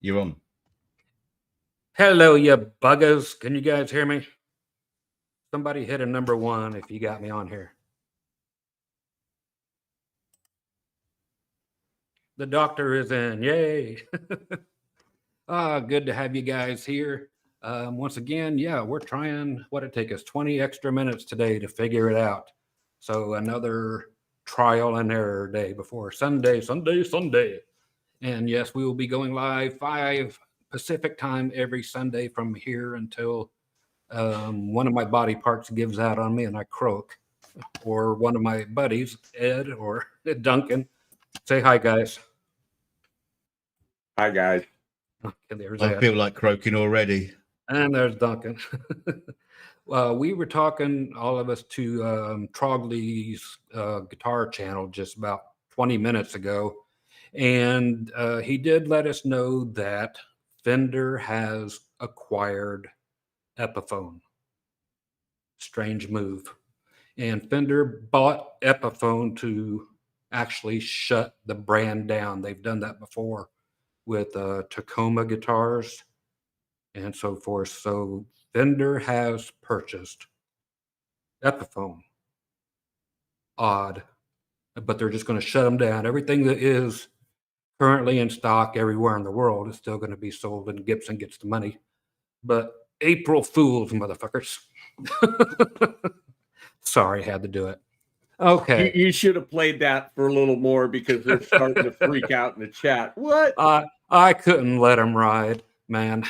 You're on. Hello, you buggers. Can you guys hear me? Somebody hit a number 1 if you got me on here. The doctor is in. Yay. Good to have you guys here. Once again, yeah, we're trying what it takes us 20 extra minutes today to figure it out. So another trial and error day before Sunday. And yes, we will be going live 5 Pacific time every Sunday from here until one of my body parts gives out on me and I croak, or one of my buddies, Ed or Duncan. Say hi, guys. Hi, guys. Okay, there's I Ed. feel like croaking already. And there's Duncan. We were talking, all of us, to Trogley's guitar channel just about 20 minutes ago. And he did let us know that Fender has acquired Epiphone. Strange move. And Fender bought Epiphone to actually shut the brand down. They've done that before with Tacoma guitars and so forth. So Fender has purchased Epiphone. Odd. But they're just going to shut them down. Everything that is currently in stock everywhere in the world is still going to be sold, and Gibson gets the money. But April Fools, motherfuckers. Sorry, had to do it. Okay. You should have played that for a little more, because they're starting to freak out in the chat. What? I couldn't let them ride, man.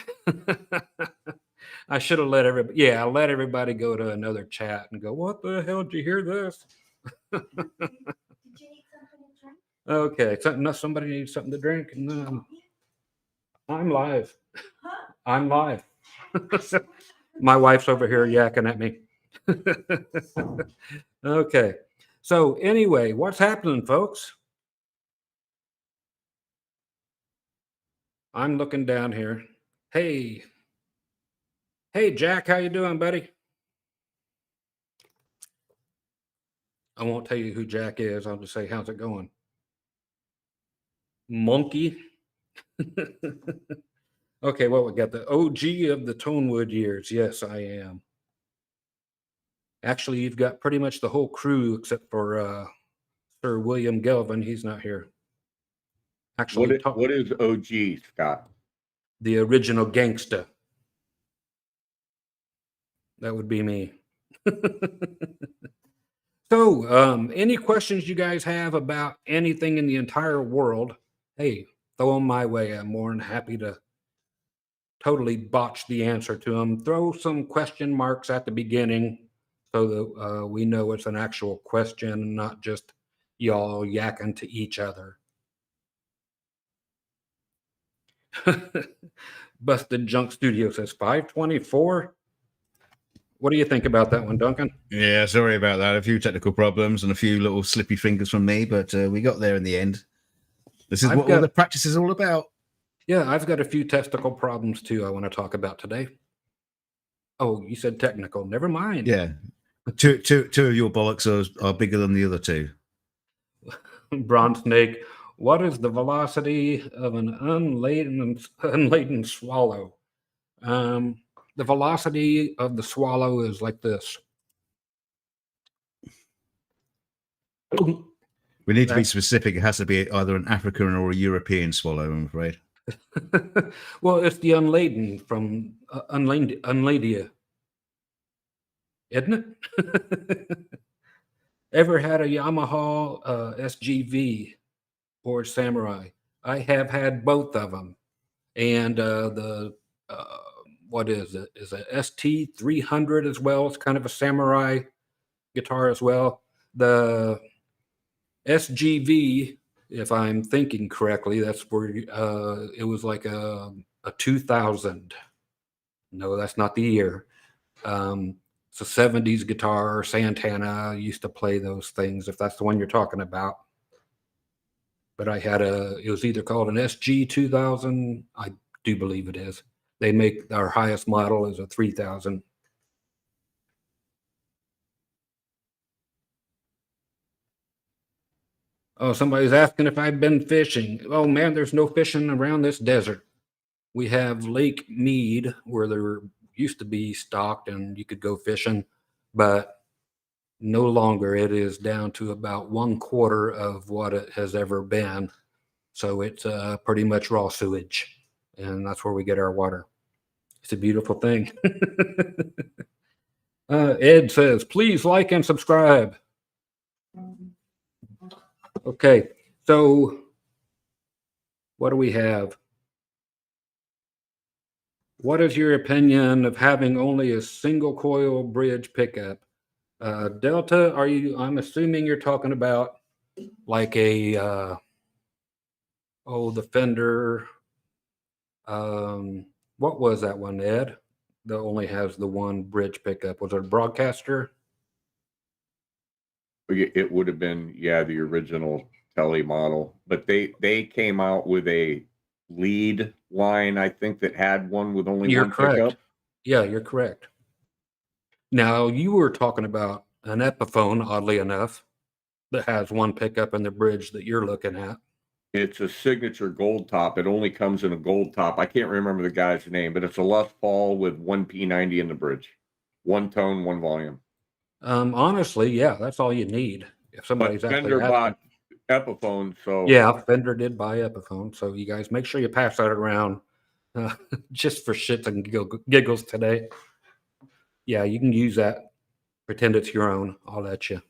I should have let everybody go to another chat and go, what the hell, did you hear this? Did you need something to drink? Okay, somebody needs something to drink. And I'm live. Huh? I'm live. My wife's over here yakking at me. Okay. So anyway, what's happening, folks? I'm looking down here. Hey, Jack, how you doing, buddy? I won't tell you who Jack is. I'll just say, how's it going? Monkey. Okay, well, we got the OG of the Tonewood years. Yes, I am. Actually, you've got pretty much the whole crew except for Sir William Gelvin. He's not here. Actually, What is OG, Scott? The original gangsta. That would be me. So, any questions you guys have about anything in the entire world, hey, throw them my way. I'm more than happy to totally botch the answer to them. Throw some question marks at the beginning so that we know it's an actual question, not just y'all yakking to each other. Busted Junk Studio says 524. What do you think about that one, Duncan? Yeah, sorry about that. A few technical problems and a few little slippy fingers from me, but we got there in the end. This is what all the practice is all about. Yeah, I've got a few testicle problems too I want to talk about today. Oh, you said technical. Never mind. Yeah. Two of your bollocks are bigger than the other two. Bronze Snake, what is the velocity of an unladen swallow? The velocity of the swallow is like this. We need to be specific. It has to be either an African or a European swallow, I'm afraid. Well, it's the Unladen from Unladia, isn't it? Ever had a Yamaha SGV or Samurai? I have had both of them, and the what is it? Is a ST 300 as well? It's kind of a Samurai guitar as well. The SGV, if I'm thinking correctly, that's where it was like a 2000. No, that's not the year. It's a 70s guitar. Santana used to play those things, if that's the one you're talking about. But I had it was either called an SG 2000. I do believe it is. They make our highest model is a 3000. Oh, somebody's asking if I've been fishing. Oh man, there's no fishing around this desert. We have Lake Mead where there used to be stocked and you could go fishing, but no longer. It is down to about 1/4 of what it has ever been. So it's pretty much raw sewage, and that's where we get our water. It's a beautiful thing. Ed says, please like and subscribe. Okay, so what do we have? What is your opinion of having only a single coil bridge pickup? Delta, I'm assuming you're talking about like a, the Fender, what was that one, Ed? That only has the one bridge pickup. Was it a Broadcaster? It would have been, yeah, the original Tele model, but they came out with a lead line, I think, that had one with only You're one correct. pickup. Yeah, you're correct. Now, you were talking about an Epiphone, oddly enough, that has one pickup in the bridge that you're looking at. It's a signature gold top. It only comes in a gold top. I can't remember the guy's name, but it's a Les Paul with one P90 in the bridge. One tone, one volume. Honestly, yeah, that's all you need. If somebody's But actually Fender asking. bought Epiphone, so Yeah, Fender did buy Epiphone. So you guys make sure you pass that around just for shits and giggles today. Yeah, you can use that. Pretend it's your own. I'll let you.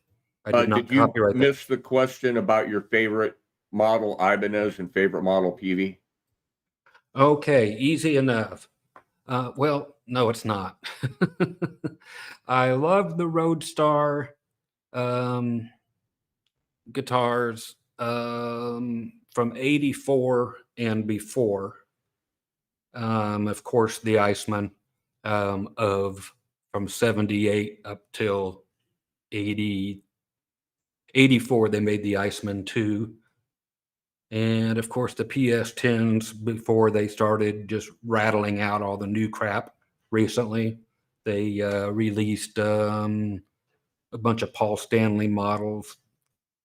I did not did you copyright that. miss the question about your favorite model Ibanez and favorite model Peavey? Okay, easy enough. Well, no, it's not. I love the Roadstar guitars from 84 and before. Of course, the Iceman of from 78 up till 80, 84, they made the Iceman 2. And of course, the PS10s before they started just rattling out all the new crap recently. They released a bunch of Paul Stanley models,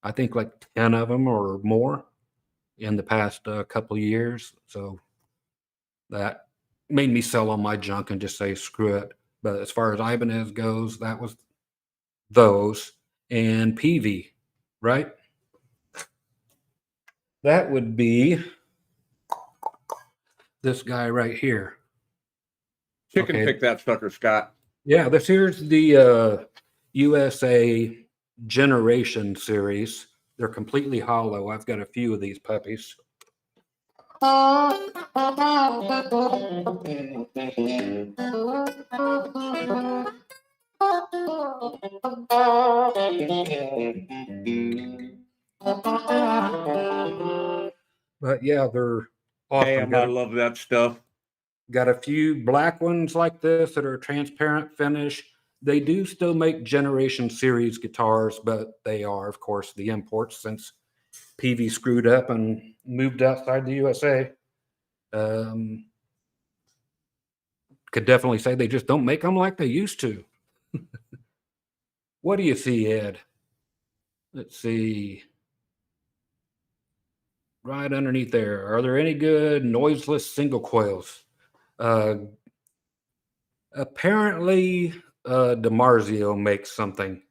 I think like 10 of them or more in the past couple of years. So that made me sell all my junk and just say, screw it. But as far as Ibanez goes, that was those. And Peavey, right? That would be this guy right here. Chicken Okay. pick that sucker, Scott. Yeah, this here's the USA Generation series. They're completely hollow. I've got a few of these puppies. But yeah, they're awesome. Damn, I love that stuff. Got a few black ones like this that are transparent finish. They do still make Generation Series guitars, but they are, of course, the imports since Peavey screwed up and moved outside the USA. Could definitely say they just don't make them like they used to. What do you see, Ed? Let's see. Right underneath there. Are there any good noiseless single coils? Apparently, DiMarzio makes something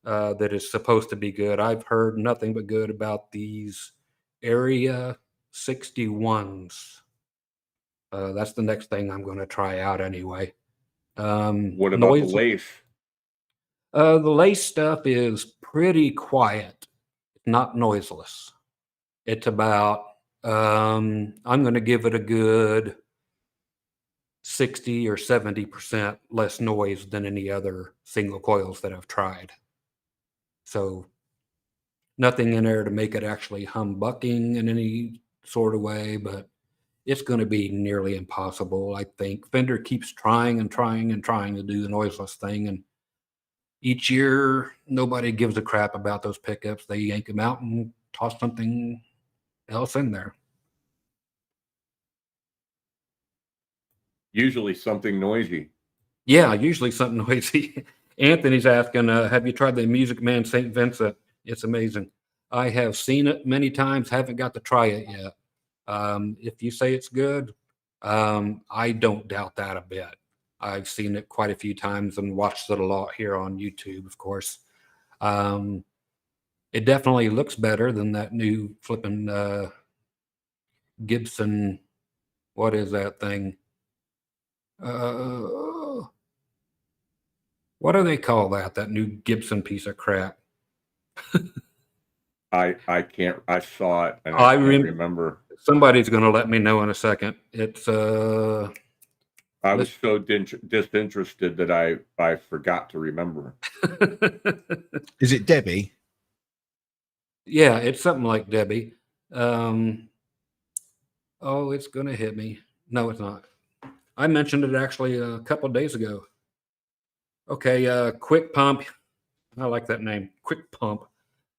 that is supposed to be good. I've heard nothing but good about these Area 61s. That's the next thing I'm going to try out anyway. What about the lace? The lace stuff is pretty quiet. It's not noiseless. It's about, I'm going to give it a good 60 or 70% less noise than any other single coils that I've tried. So nothing in there to make it actually humbucking in any sort of way, but it's going to be nearly impossible. I think Fender keeps trying and trying and trying to do the noiseless thing. And each year, nobody gives a crap about those pickups. They yank them out and toss something else in there. Usually something noisy. Yeah, usually something noisy. Anthony's asking, have you tried the Music Man St. Vincent? It's amazing. I have seen it many times, haven't got to try it yet. If you say it's good, I don't doubt that a bit. I've seen it quite a few times and watched it a lot here on YouTube, of course. It definitely looks better than that new flipping Gibson. What is that thing? What do they call that? That new Gibson piece of crap. I saw it and I can't remember. Somebody's going to let me know in a second. It's I was so disinterested that I forgot to remember. Is it Debbie? Yeah, it's something like Debbie. Oh, it's going to hit me. No, it's not. I mentioned it actually a couple of days ago. Okay, Quick Pump. I like that name. Quick Pump.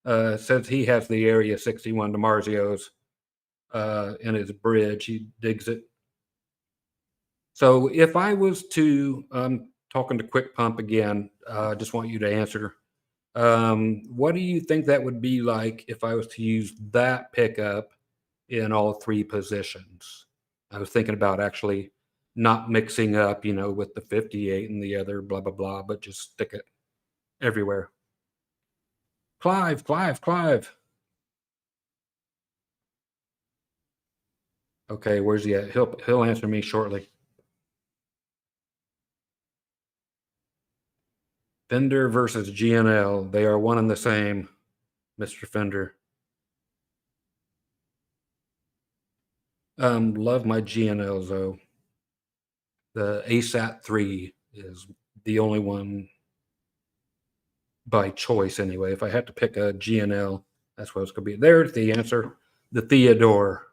Says he has the Area 61 DiMarzio's in his bridge. He digs it. So if I was to, talking to Quick Pump again, just want you to answer. What do you think that would be like if I was to use that pickup in all three positions? I was thinking about actually not mixing up, with the 58 and the other blah, blah, blah, but just stick it everywhere. Clive. Okay, where's he at? He'll answer me shortly. Fender versus GNL. They are one and the same, Mr. Fender. Love my GNLs though. The ASAT 3 is the only one by choice anyway. If I had to pick a GNL, that's what it's going to be. There's the answer. The Theodore.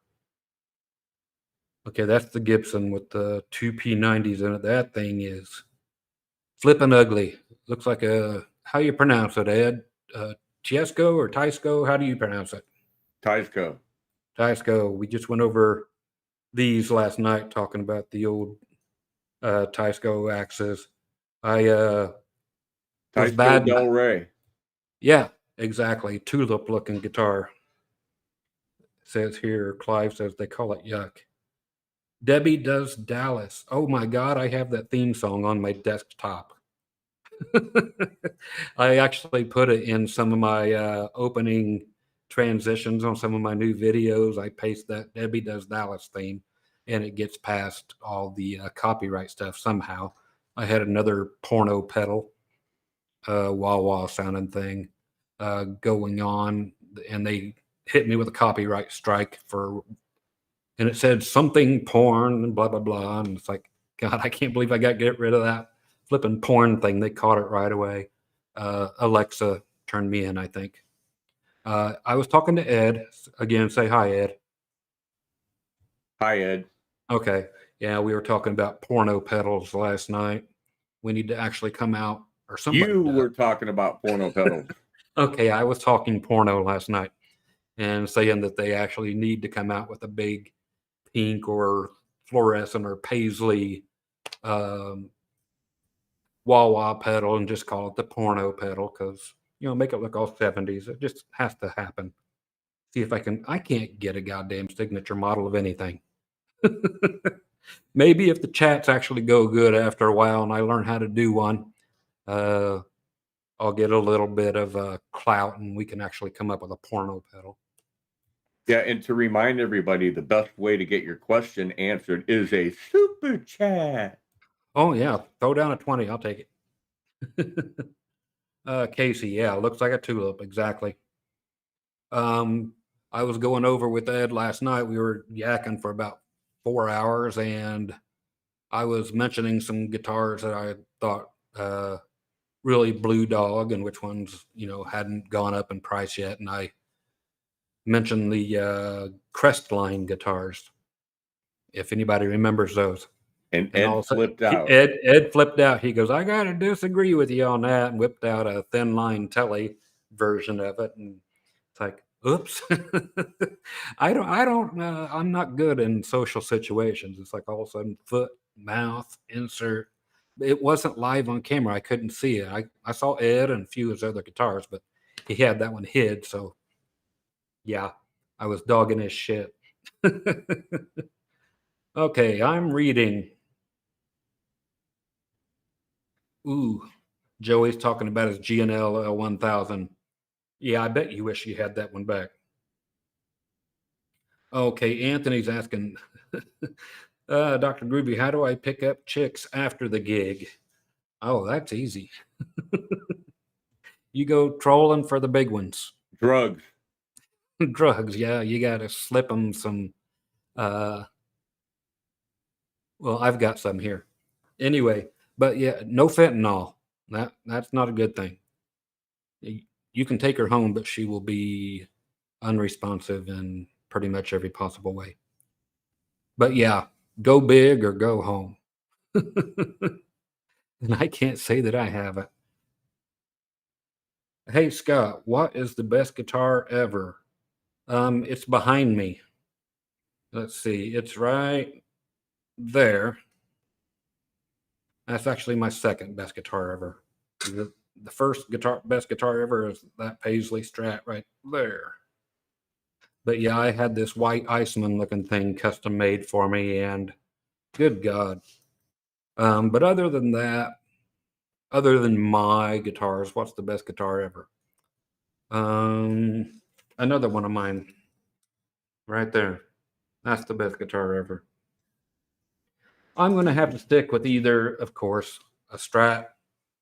Okay, that's the Gibson with the two P90s in it. That thing is flipping ugly. Looks like how you pronounce it, Ed? Tiesco or Tisco? How do you pronounce it? Tisco. We just went over these last night talking about the old Tisco axes. Tisco Del Rey. Yeah, exactly. Tulip looking guitar. Says here, Clive says they call it yuck. Debbie Does Dallas. Oh my God, I have that theme song on my desktop. I actually put it in some of my opening transitions on some of my new videos. I paste that Debbie Does Dallas theme and it gets past all the copyright stuff somehow. I had another porno pedal, wah-wah sounding thing going on, and they hit me with a copyright strike and it said something porn and blah, blah, blah. And it's like, God, I can't believe I got to get rid of that flipping porn thing. They caught it right away. Alexa turned me in, I think. I was talking to Ed. Again, say hi, Ed. Hi, Ed. Okay. Yeah, we were talking about porno pedals last night. We need to actually come out or something. You were talking about porno pedals. Okay, I was talking porno last night and saying that they actually need to come out with a big pink or fluorescent or paisley wah-wah pedal and just call it the porno pedal because, make it look all 70s. It just has to happen. See if I can't get a goddamn signature model of anything. Maybe if the chats actually go good after a while and I learn how to do one, I'll get a little bit of clout and we can actually come up with a porno pedal. Yeah, and to remind everybody, the best way to get your question answered is a super chat. Oh yeah, throw down a 20. I'll take it. Casey, yeah, looks like a tulip, exactly. I was going over with Ed last night. We were yakking for about 4 hours, and I was mentioning some guitars that I thought really blew dog, and which ones hadn't gone up in price yet. And I mentioned the Crestline guitars, if anybody remembers those. And And Ed flipped out. Ed flipped out. He goes, "I gotta disagree with you on that," and whipped out a thin line telly version of it. And it's like, oops. I'm not good in social situations. It's like all of a sudden foot, mouth, insert. It wasn't live on camera. I couldn't see it. I saw Ed and a few of his other guitars, but he had that one hid. So yeah, I was dogging his shit. Okay, I'm reading. Ooh, Joey's talking about his G&L L1000. Yeah, I bet you wish you had that one back. Okay, Anthony's asking, Dr. Groovy, how do I pick up chicks after the gig? Oh, that's easy. You go trolling for the big ones. Drugs. Drugs, yeah, you got to slip them some. Well, I've got some here. Anyway, but yeah, no fentanyl. That's not a good thing. You can take her home, but she will be unresponsive in pretty much every possible way. But yeah, go big or go home. And I can't say that I haven't. Hey Scott, what is the best guitar ever? It's behind me. Let's see, it's right there. That's actually my second best guitar ever. The first best guitar ever is that Paisley Strat right there. But yeah, I had this white Iceman looking thing custom made for me, and good God. But other than that, other than my guitars, what's the best guitar ever? Another one of mine right there. That's the best guitar ever. I'm going to have to stick with either, of course, a Strat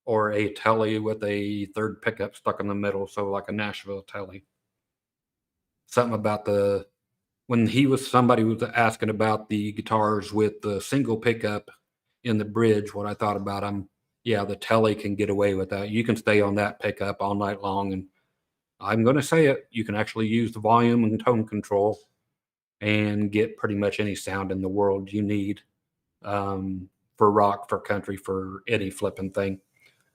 or a Telly with a third pickup stuck in the middle. So like a Nashville Telly. Something about somebody was asking about the guitars with the single pickup in the bridge, what I thought about them. Yeah, the Telly can get away with that. You can stay on that pickup all night long. And I'm going to say it, you can actually use the volume and tone control and get pretty much any sound in the world you need for rock, for country, for any flipping thing.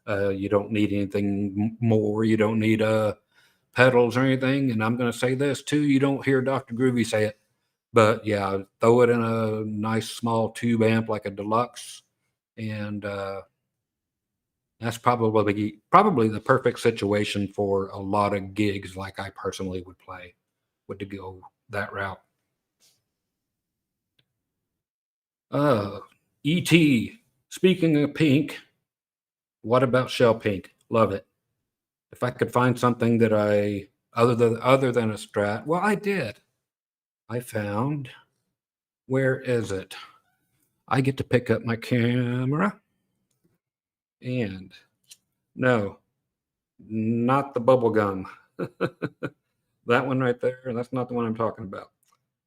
You don't need anything more. You don't need pedals or anything. And I'm going to say this too. You don't hear Dr. Groovy say it, but yeah, throw it in a nice small tube amp like a deluxe. And that's probably the perfect situation for a lot of gigs like I personally would to go that route. E.T. Speaking of pink, what about shell pink? Love it. If I could find something that other than a Strat, well, I did. I found, where is it? I get to pick up my camera. And no, not the bubble gum. That one right there, that's not the one I'm talking about.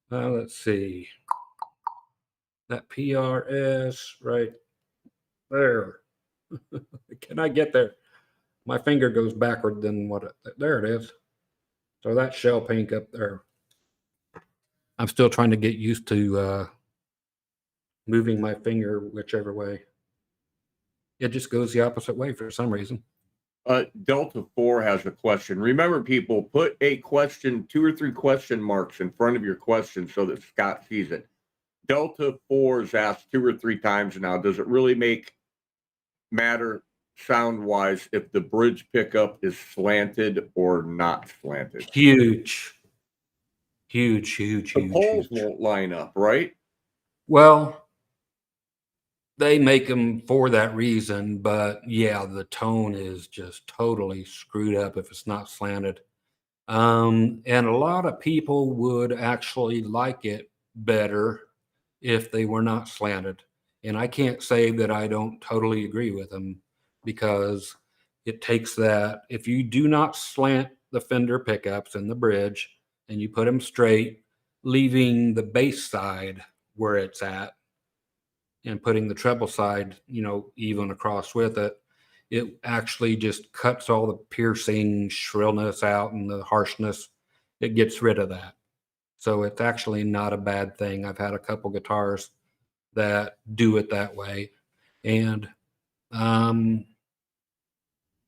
Let's see. That PRS right there. Can I get there? My finger goes backward than there it is. So that shell pink up there. I'm still trying to get used to moving my finger whichever way. It just goes the opposite way for some reason. Delta 4 has a question. Remember, people, put a question, 2 or 3 question marks in front of your question so that Scott sees it. Delta 4 is asked 2 or 3 times now. Does it really matter sound-wise if the bridge pickup is slanted or not slanted? Huge. The poles won't line up, right? Well, they make them for that reason, but yeah, the tone is just totally screwed up if it's not slanted. And a lot of people would actually like it better if they were not slanted. And I can't say that I don't totally agree with them, because it takes that. If you do not slant the Fender pickups and the bridge and you put them straight, leaving the bass side where it's at and putting the treble side, even across with it, it actually just cuts all the piercing shrillness out and the harshness. It gets rid of that. So it's actually not a bad thing. I've had a couple guitars that do it that way. And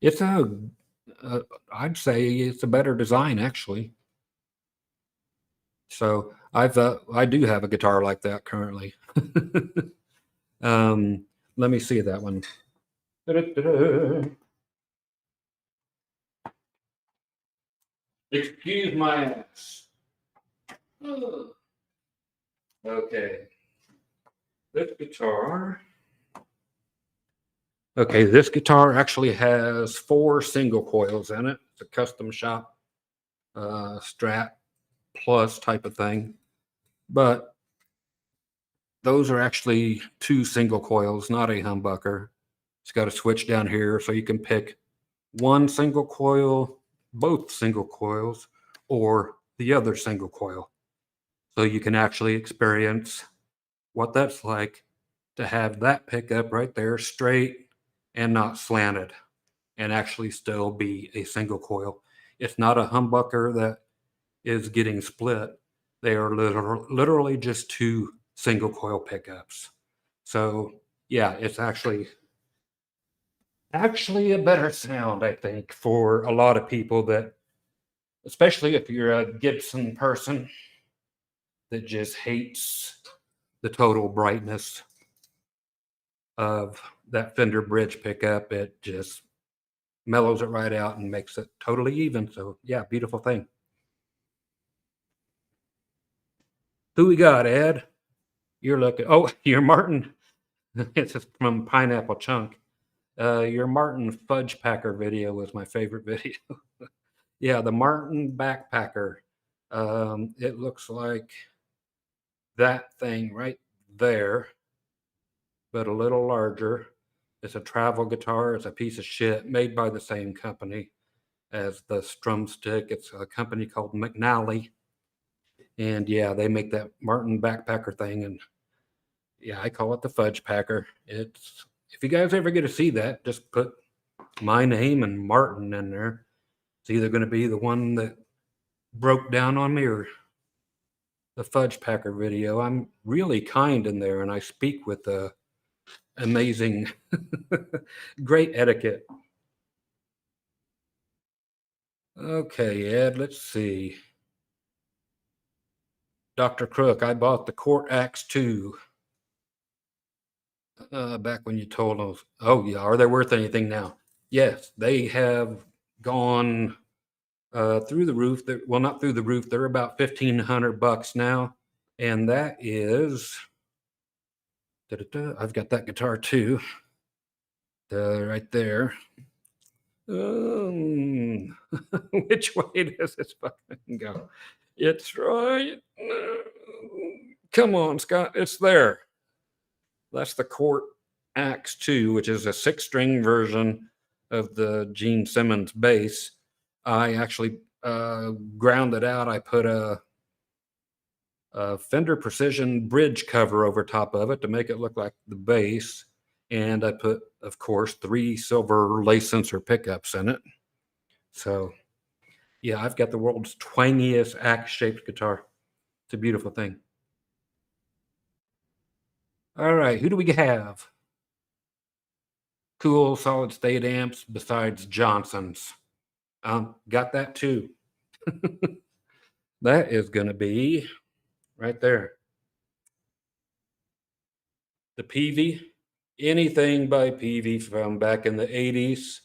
it's I'd say it's a better design, actually. So I do have a guitar like that currently. Let me see that one. Excuse my ass. Okay. This guitar. Okay, this guitar actually has 4 single coils in it. It's a custom shop Strat Plus type of thing. But those are actually 2 single coils, not a humbucker. It's got a switch down here, so you can pick one single coil, both single coils, or the other single coil. So you can actually experience what that's like to have that pickup right there straight and not slanted, and actually still be a single coil. It's not a humbucker that is getting split. They are literally just 2 single coil pickups. So yeah, it's actually a better sound, I think, for a lot of people, that, especially if you're a Gibson person that just hates the total brightness of that Fender bridge pickup. It just mellows it right out and makes it totally even. So yeah, beautiful thing. Who we got, Ed? You're looking. Oh, you're Martin. It's from Pineapple Chunk. Your Martin Fudge Packer video was my favorite video. Yeah, the Martin Backpacker. It looks like that thing right there, but a little larger. It's a travel guitar. It's a piece of shit, made by the same company as the Strumstick. It's a company called McNally. And yeah, they make that Martin Backpacker thing. And yeah, I call it the Fudge Packer. It's, if you guys ever get to see that, just put my name and Martin in there. It's either going to be the one that broke down on me or the Fudge Packer video. I'm really kind in there, and I speak with amazing, great etiquette. Okay, Ed, let's see. Dr. Crook, I bought the Court Axe 2 back when you told us. Oh, yeah. Are they worth anything now? Yes, they have gone through the roof. Well, not through the roof. They're about $1,500 now. And that is, I've got that guitar too, right there. Which way does this fucking go? It's right. Come on, Scott. It's there. That's the Court Axe 2, which is a 6-string version of the Gene Simmons bass. I actually ground it out. I put a Fender Precision bridge cover over top of it to make it look like the bass. And I put, of course, 3 silver lace sensor pickups in it. So yeah, I've got the world's twangiest axe-shaped guitar. It's a beautiful thing. All right, who do we have? Cool solid state amps besides Johnson's. Got that too. That is going to be right there. The Peavey. Anything by Peavey from back in the 80s.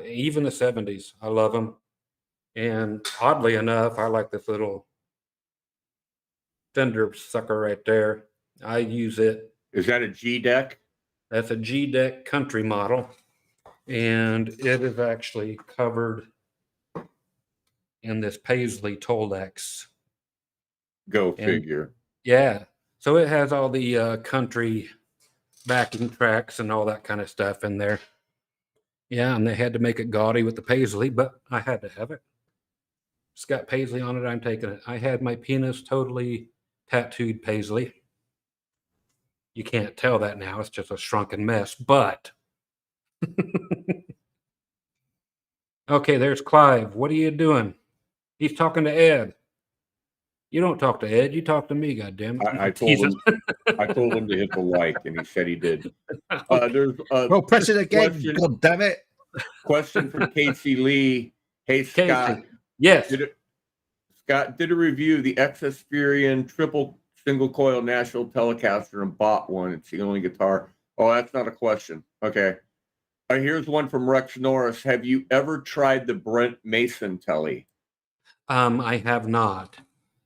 Even the 70s. I love them. And oddly enough, I like this little Fender sucker right there. I use it. Is that a G deck? That's a G deck country model. And it is actually covered and this Paisley Tolex. Go And figure. yeah, so it has all the country backing tracks and all that kind of stuff in there. Yeah, and they had to make it gaudy with the Paisley, but I had to have it. It's got Paisley on it. I'm taking it. I had my penis totally tattooed Paisley. You can't tell that now. It's just a shrunken mess, but okay, there's Clive. What are you doing? He's talking to Ed. You don't talk to Ed. You talk to me, goddammit. I told him. I told him to hit the like, and he said he did. There's Well, press it again. question. God damn it. Question from Casey Lee. Hey, Scott. Casey. Yes. Scott did a review of the Exosperian triple single coil Nashville Telecaster and bought one. It's the only guitar. Oh, that's not a question. Okay. Here's one from Rex Norris. Have you ever tried the Brent Mason Telly? I have not.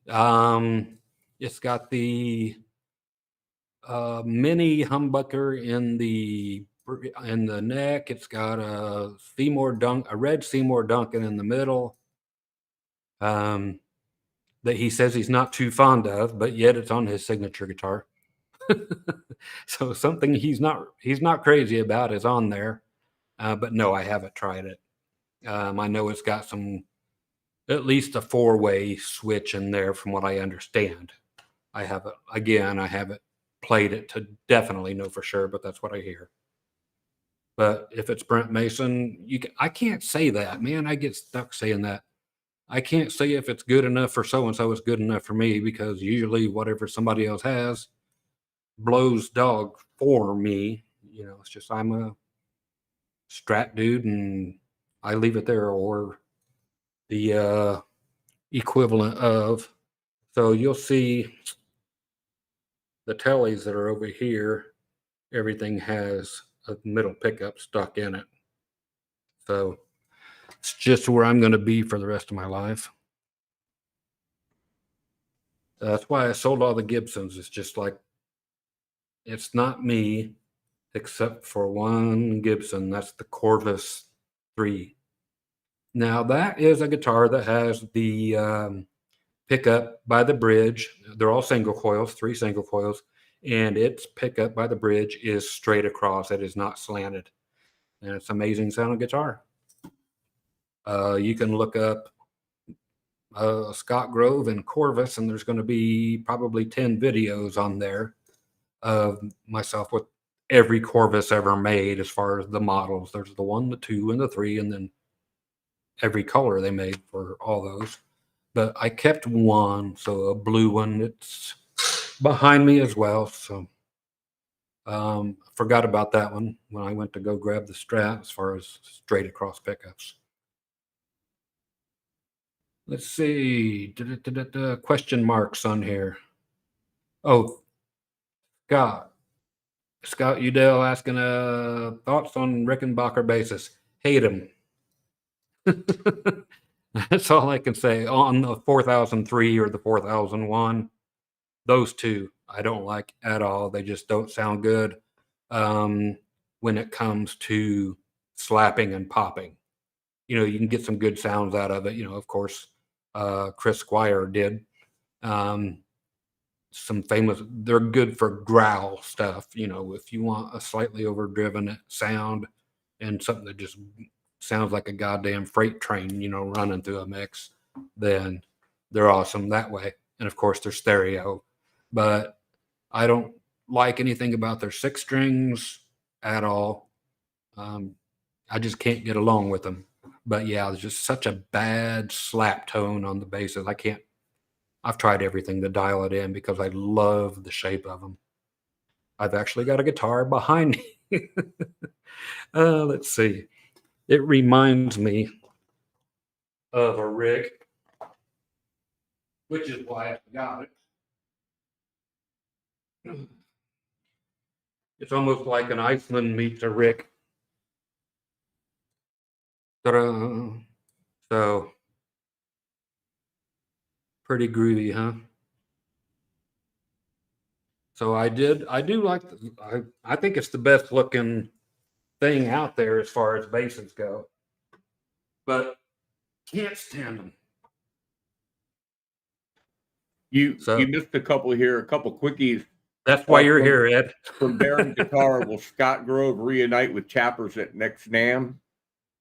It's got the mini humbucker in the neck. It's got a red Seymour Duncan in the middle. That he says he's not too fond of, but yet it's on his signature guitar. So something he's not crazy about is on there. But no, I haven't tried it. I know it's got at least a 4-way switch in there from what I understand. I haven't played it to definitely know for sure, but that's what I hear. But if it's Brent Mason, I can't say that, man. I get stuck saying that. I can't say if it's good enough for so-and-so, it's good enough for me, because usually whatever somebody else has blows dog for me. It's just I'm a Strat dude and I leave it there, or the equivalent of. So you'll see the tellies that are over here, everything has a middle pickup stuck in it. So it's just where I'm going to be for the rest of my life. That's why I sold all the Gibsons. It's just like, it's not me, except for one Gibson. That's the Corvus 3. Now that is a guitar that has the pickup by the bridge. They're all single coils, 3 single coils, and its pickup by the bridge is straight across. It is not slanted, and it's an amazing sounding guitar. You can look up Scott Grove and Corvus, and there's going to be probably 10 videos on there of myself with every Corvus ever made as far as the models. There's the 1, the 2, and the 3, and then every color they made for all those. But I kept one, so a blue one. It's behind me as well. So forgot about that one when I went to go grab the Strat as far as straight across pickups. Let's see. Question marks on here. Oh, Scott Udell asking thoughts on Rickenbacker basses. Hate him. That's all I can say. On the 4003 or the 4001, those two I don't like at all. They just don't sound good when it comes to slapping and popping. You can get some good sounds out of it. Of course, Chris Squire did. Some famous, they're good for growl stuff. If you want a slightly overdriven sound and something that just sounds like a goddamn freight train, running through a mix, then they're awesome that way. And of course, they're stereo. But I don't like anything about their 6 strings at all. I just can't get along with them. But yeah, there's just such a bad slap tone on the basses. I've tried everything to dial it in because I love the shape of them. I've actually got a guitar behind me. Let's see. It reminds me of a Rick, which is why I got it. It's almost like an Iceland meets a Rick. Ta-da. So, pretty groovy, huh? So I do like, I think it's the best looking thing out there as far as basses go, but can't stand them. You So missed a couple here, a couple quickies. that's why you're from, here, Ed. from Baron Guitar. Will Scott Grove reunite with Chappers at next NAMM?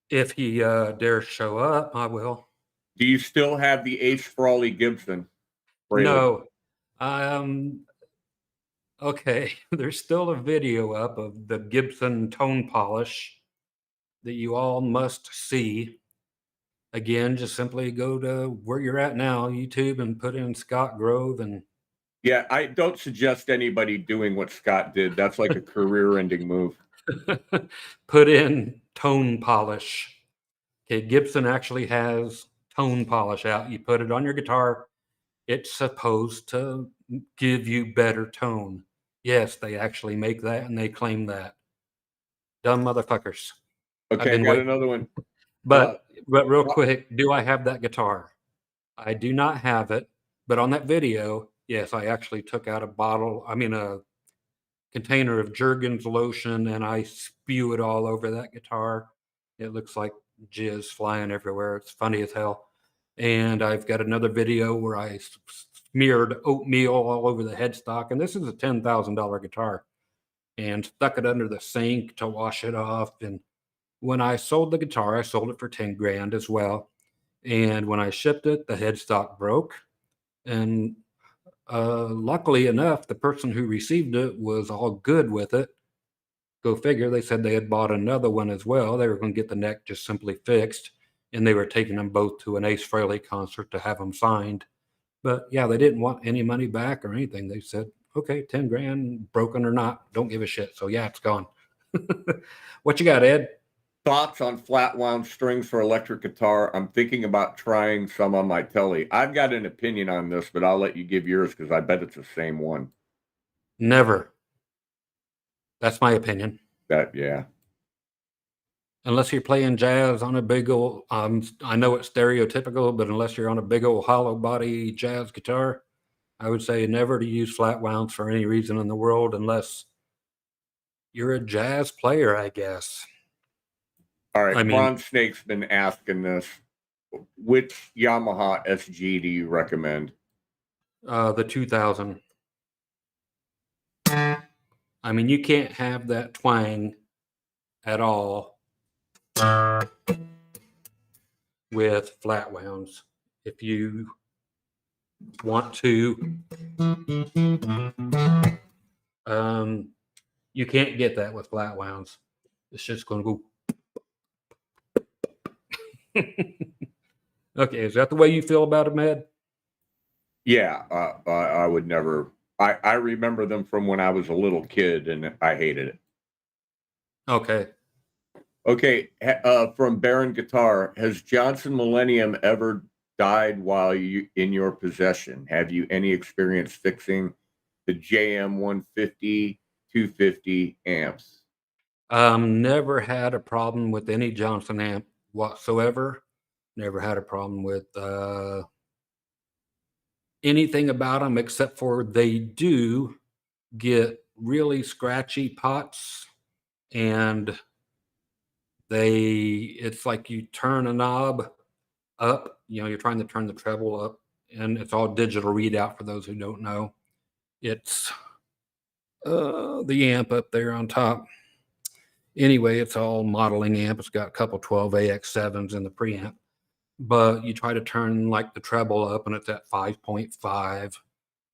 If he dares show up, I will. Do you still have the Ace Frawley Gibson? No. Okay. There's still a video up of the Gibson tone polish that you all must see. Again, just simply go to where you're at now, YouTube, and put in Scott Grove and Yeah, I don't suggest anybody doing what Scott did. That's like a career-ending move. put in tone polish. Okay, Gibson actually has tone polish out. You put it on your guitar, it's supposed to give you better tone. Yes, they actually make that and they claim that. Dumb motherfuckers. Okay, I got another one. But real quick, do I have that guitar? I do not have it, but on that video, yes, I actually took out a container of Jergens lotion and I spew it all over that guitar. It looks like jizz flying everywhere. It's funny as hell. And I've got another video where I smeared oatmeal all over the headstock. And this is a $10,000 guitar, and stuck it under the sink to wash it off. And when I sold the guitar, I sold it for 10 grand as well. And when I shipped it, the headstock broke. And luckily enough, the person who received it was all good with it. Go figure, they said they had bought another one as well. They were going to get the neck just simply fixed, and they were taking them both to an Ace Frehley concert to have them signed. But yeah, they didn't want any money back or anything. They said, okay, 10 grand, broken or not, don't give a shit. So yeah, it's gone. What you got, Ed? Thoughts on flat wound strings for electric guitar? I'm thinking about trying some on my Tele. I've got an opinion on this, but I'll let you give yours because I bet it's the same one. Never. That's my opinion. Yeah. Unless you're playing jazz on a big old, I know it's stereotypical, but unless you're on a big old hollow body jazz guitar, I would say never to use flat wounds for any reason in the world, unless you're a jazz player, I guess. All right, Prawn Snake's been asking this. Which Yamaha SG do you recommend? The 2000. I mean, you can't have that twang at all with flat wounds. If you want to, you can't get that with flat wounds. It's just going to go. Okay, is that the way you feel about it, Med? Yeah, I would never. I remember them from when I was a little kid, and I hated it. Okay. Okay, from Baron Guitar, has Johnson Millennium ever died while in your possession? Have you any experience fixing the JM 150, 250 amps? Never had a problem with any Johnson amp whatsoever. Never had a problem with anything about them, except for they do get really scratchy pots, and it's like you turn a knob up, you're trying to turn the treble up, and it's all digital readout for those who don't know. It's the amp up there on top. Anyway, it's all modeling amp. It's got a couple 12AX7s in the preamp, but you try to turn like the treble up and it's at 5.5,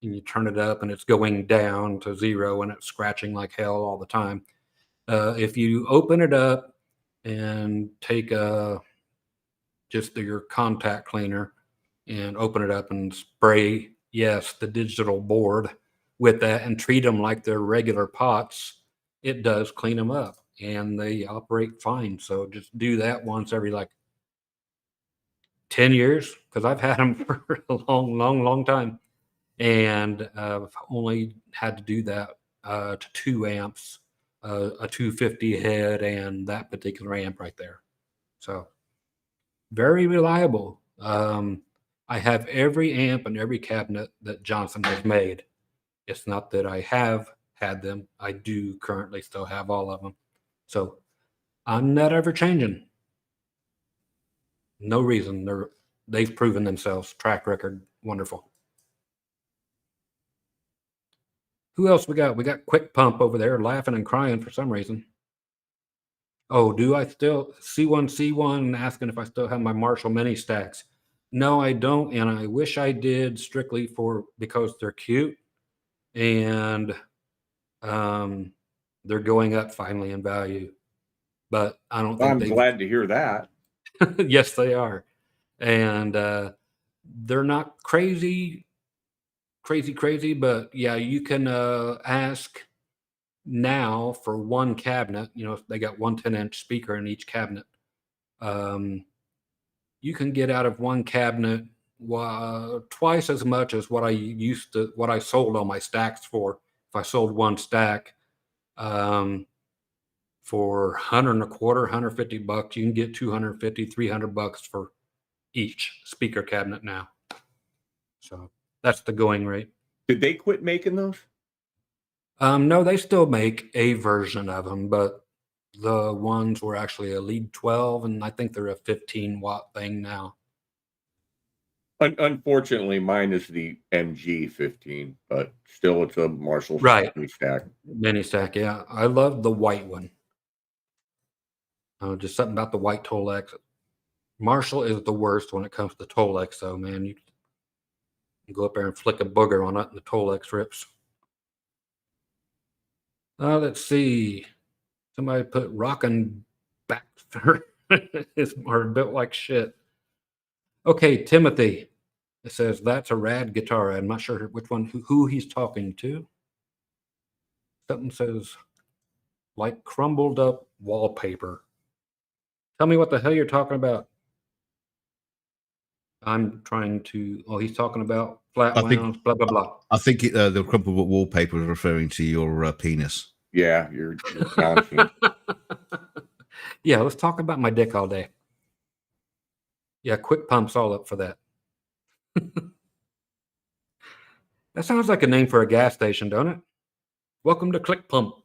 and you turn it up and it's going down to 0 and it's scratching like hell all the time. If you open it up and take just your contact cleaner and open it up and spray, the digital board with that and treat them like they're regular pots, it does clean them up and they operate fine. So just do that once every 10 years, because I've had them for a long time. And I've only had to do that to 2 amps, a 250 head and that particular amp right there. So very reliable. I have every amp and every cabinet that Johnson has made. It's not that I have had them. I do currently still have all of them. So I'm not ever changing. No reason. They've proven themselves. Track record, wonderful. Who else we got? We got Quick Pump over there laughing and crying for some reason. Oh, do I still C1 asking if I still have my Marshall mini stacks? No, I don't, and I wish I did, strictly because they're cute and they're going up finally in value. But I don't think I'm glad to hear that. Yes, they are. And they're not crazy, but yeah, you can ask now for one cabinet. You know, if they got one 10-inch speaker in each cabinet. You can get out of one cabinet twice as much as what I sold all my stacks for. If I sold one stack for $125, $150, you can get $250, $300 for each speaker cabinet now. So that's the going rate. Did they quit making those? No, they still make a version of them, but the ones were actually a lead 12, and I think they're a 15-watt thing now. Unfortunately, mine is the MG15, but still it's a Marshall mini stack. Mini stack, yeah. I love the white one. Just something about the white Tolex. Marshall is the worst when it comes to Tolex, though, man. You can go up there and flick a booger on it, and the Tolex rips. Let's see. Somebody put rockin' back is built like shit. Okay, Timothy. It says that's a rad guitar. I'm not sure which one, who he's talking to. Something says like crumbled up wallpaper. Tell me what the hell you're talking about. I'm trying to. Oh, he's talking about flat wounds, blah blah blah. I think the crumpled up wallpaper is referring to your penis. Yeah, you're bouncing. Yeah, let's talk about my dick all day. Yeah, Quick Pump's all up for that. That sounds like a name for a gas station, don't it? Welcome to Click Pump.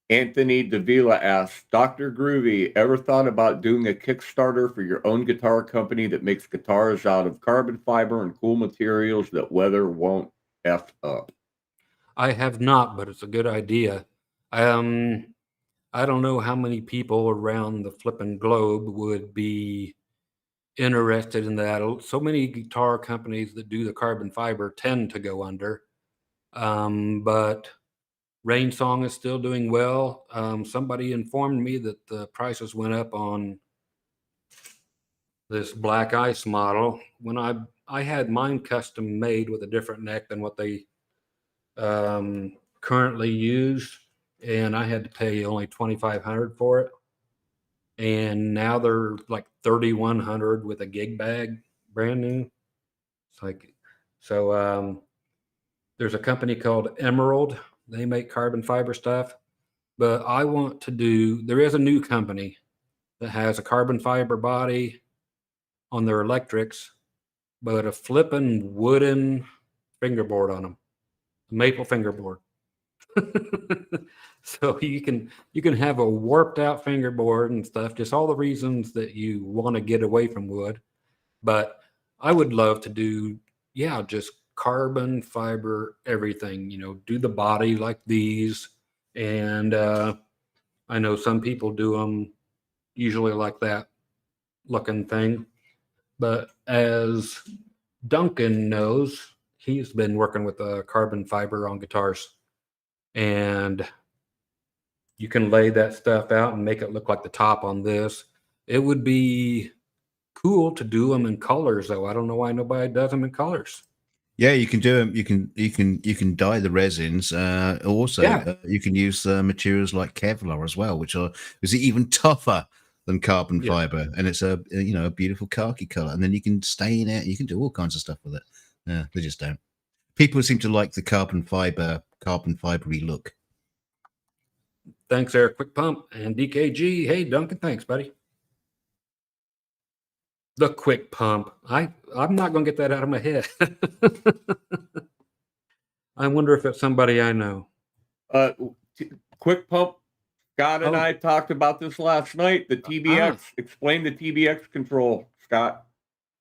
Anthony Davila asks, Dr. Groovy, ever thought about doing a Kickstarter for your own guitar company that makes guitars out of carbon fiber and cool materials that weather won't F up? I have not, but it's a good idea. I don't know how many people around the flipping globe would be interested in that. So many guitar companies that do the carbon fiber tend to go under. But Rain Song is still doing well. Somebody informed me that the prices went up on this Black Ice model. When I had mine custom made with a different neck than what they currently use, and I had to pay only $2,500 for it. And now they're like $3,100 with a gig bag, brand new. It's like, so there's a company called Emerald. They make carbon fiber stuff, but I want to do, there is a new company that has a carbon fiber body on their electrics, but a flipping wooden fingerboard on them, maple fingerboard. So you can have a warped out fingerboard and stuff, just all the reasons that you want to get away from wood. But I would love to do, yeah, just carbon fiber everything, do the body like these. And I know some people do them usually like that looking thing. But as Duncan knows, he's been working with carbon fiber on guitars. And you can lay that stuff out and make it look like the top on this. It would be cool to do them in colors, though. I don't know why nobody does them in colors. Yeah, you can do them. You can dye the resins. Also, you can use materials like Kevlar as well, which is even tougher than carbon fiber, and it's a beautiful khaki color. And then you can stain it. You can do all kinds of stuff with it. Yeah, they just don't. People seem to like the carbon fibery look. Thanks, Eric. Quick Pump and DKG. Hey, Duncan. Thanks, buddy. The Quick Pump. I'm not going to get that out of my head. I wonder if it's somebody I know. Quick Pump. Scott and I talked about this last night. The TBX. Explain the TBX control, Scott.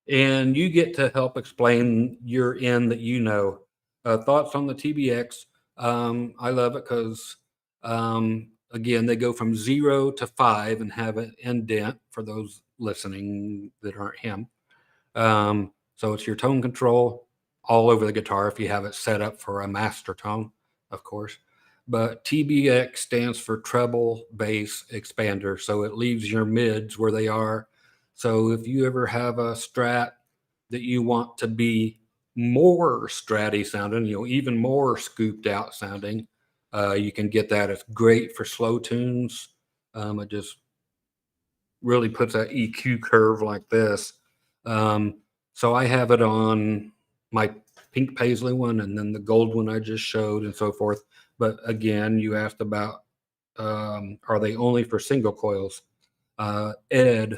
And you get to help explain your end that you know. Thoughts on the TBX. I love it because, again, they go from 0 to 5 and have an indent for those listening that aren't him. So it's your tone control all over the guitar if you have it set up for a master tone, of course. But TBX stands for treble bass expander. So it leaves your mids where they are. So if you ever have a Strat that you want to be more Stratty sounding, even more scooped out sounding, you can get that. It's great for slow tunes. It just really puts that EQ curve like this. So I have it on my pink paisley one and then the gold one I just showed and so forth. But again, you asked about, are they only for single coils? Ed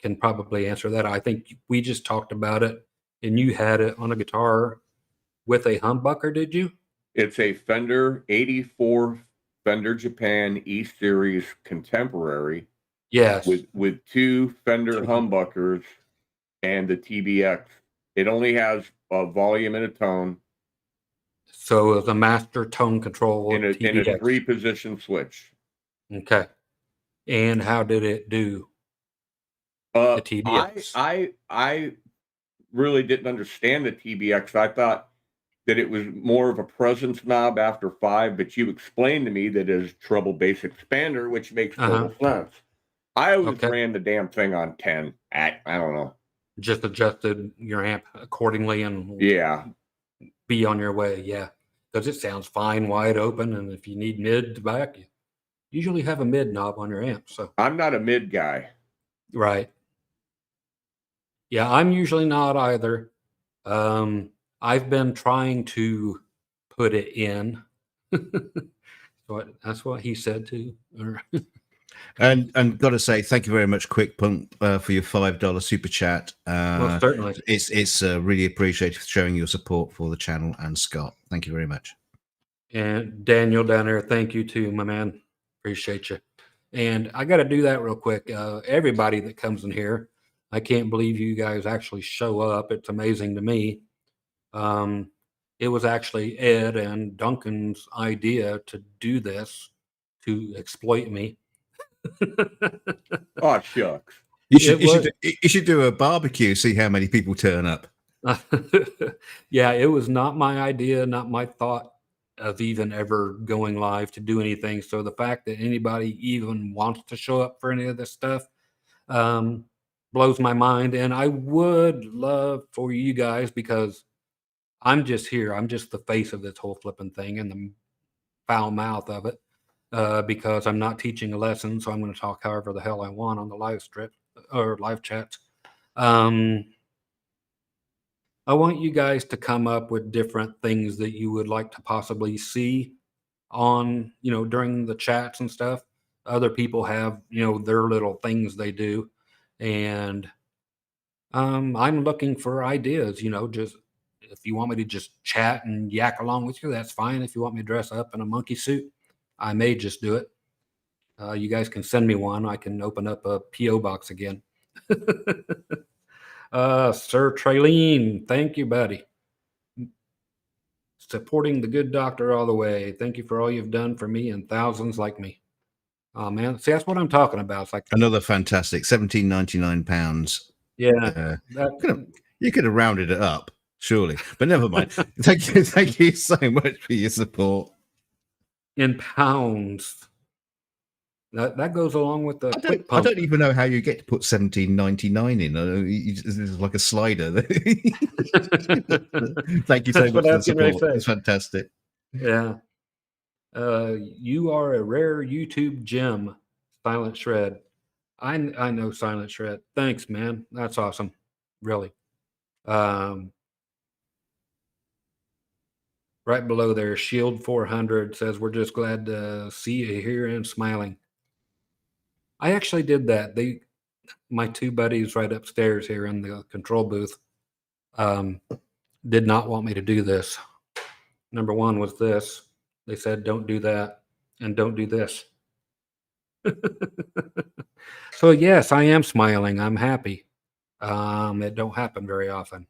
can probably answer that. I think we just talked about it and you had it on a guitar with a humbucker, did you? It's a Fender 84 Fender Japan E Series Contemporary. Yes. With 2 Fender humbuckers and the TBX. It only has a volume and a tone. So it's a master tone control in a 3-position switch. Okay. And how did it do? The TBX. I really didn't understand the TBX. I thought that it was more of a presence knob after 5, but you explained to me that it is treble bass expander, which makes total sense. I always ran the damn thing on 10. I don't know. Just adjusted your amp accordingly and be on your way. Yeah. Because it sounds fine, wide open. And if you need mid to back, you usually have a mid knob on your amp. So I'm not a mid guy. Right. Yeah, I'm usually not either. I've been trying to put it in. That's what he said too. And got to say, thank you very much, Quick Punk, for your $5 super chat. Well, certainly, it's really appreciated for showing your support for the channel, and Scott, thank you very much. And Daniel down there, thank you too, my man. Appreciate you. And I got to do that real quick. Everybody that comes in here, I can't believe you guys actually show up. It's amazing to me. It was actually Ed and Duncan's idea to do this, to exploit me. Oh, shucks. You should do a barbecue, see how many people turn up. Yeah, it was not my idea, not my thought of even ever going live to do anything. So the fact that anybody even wants to show up for any of this stuff blows my mind. And I would love for you guys, because I'm just here. I'm just the face of this whole flipping thing and the foul mouth of it, because I'm not teaching a lesson. So I'm going to talk however the hell I want on the live strip or live chats. I want you guys to come up with different things that you would like to possibly see on, during the chats and stuff. Other people have, their little things they do. And I'm looking for ideas, just if you want me to just chat and yak along with you, that's fine. If you want me to dress up in a monkey suit, I may just do it. You guys can send me one. I can open up a P.O. box again. Sir Traylene, thank you, buddy. Supporting the good doctor all the way. Thank you for all you've done for me and thousands like me. Oh man, see, that's what I'm talking about. It's like another fantastic £17.99. Yeah, you could have rounded it up, surely, but never mind. Thank you so much for your support. In pounds. That goes along with the I don't even know how you get to put $17.99 in. It's like a slider. Thank you so much for the support. It's fantastic. Yeah. You are a rare YouTube gem, Silent Shred. I know Silent Shred. Thanks, man. That's awesome. Really. Right below there, Shield 400 says, we're just glad to see you here and smiling. I actually did that. My 2 buddies right upstairs here in the control booth did not want me to do this. Number 1 was this. They said, don't do that and don't do this. So yes, I am smiling. I'm happy. It don't happen very often,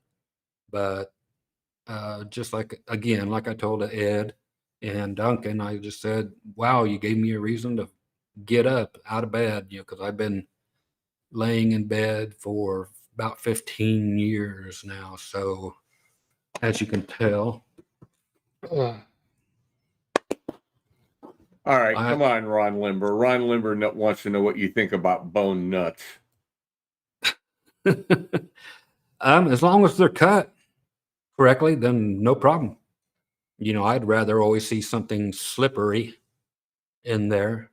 but just like I told Ed, And Duncan, I just said, wow, you gave me a reason to get up out of bed, because I've been laying in bed for about 15 years now. So as you can tell, All right, come on, Ron Limber. Ron Limber wants to know what you think about bone nuts. As long as they're cut correctly, then no problem. I'd rather always see something slippery in there,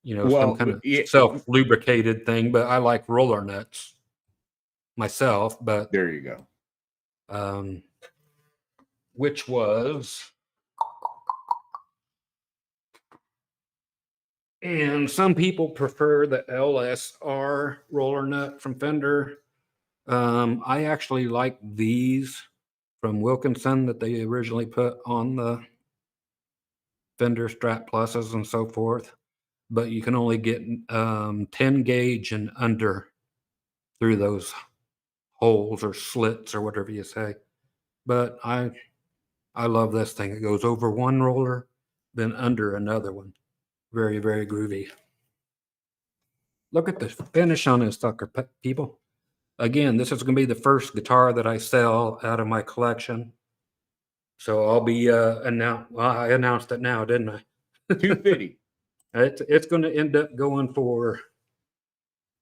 some kind of self-lubricated thing, but I like roller nuts myself. But there you go. Which was, and some people prefer the LSR roller nut from Fender. I actually like these from Wilkinson that they originally put on the Fender Strat Pluses and so forth, but you can only get 10 gauge and under through those holes or slits or whatever you say. But I love this thing. It goes over one roller, then under another one. Very, very groovy. Look at the finish on this sucker, people. Again, this is going to be the first guitar that I sell out of my collection. So I'll be I announced it now, didn't I? $250. It's going to end up going for.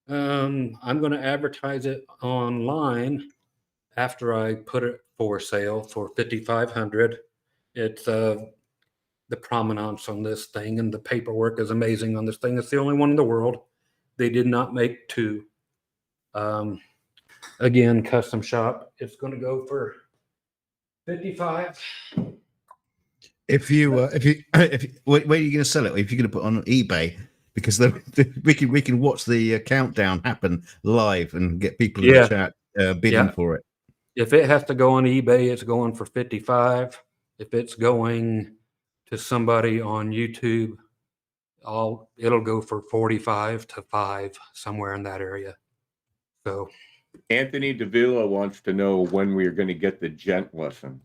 I'm going to advertise it online after I put it for sale for $5,500. It's the provenance on this thing and the paperwork is amazing on this thing. It's the only one in the world. They did not make two. Again, custom shop. It's going to go for $55. If you where are you going to sell it? If you're going to put it on eBay, because we can watch the countdown happen live and get people in the chat bidding for it. If it has to go on eBay, it's going for $55. If it's going to somebody on YouTube, it'll go for 45 to 5, somewhere in that area. So Anthony Davila wants to know when we are going to get the gent lesson.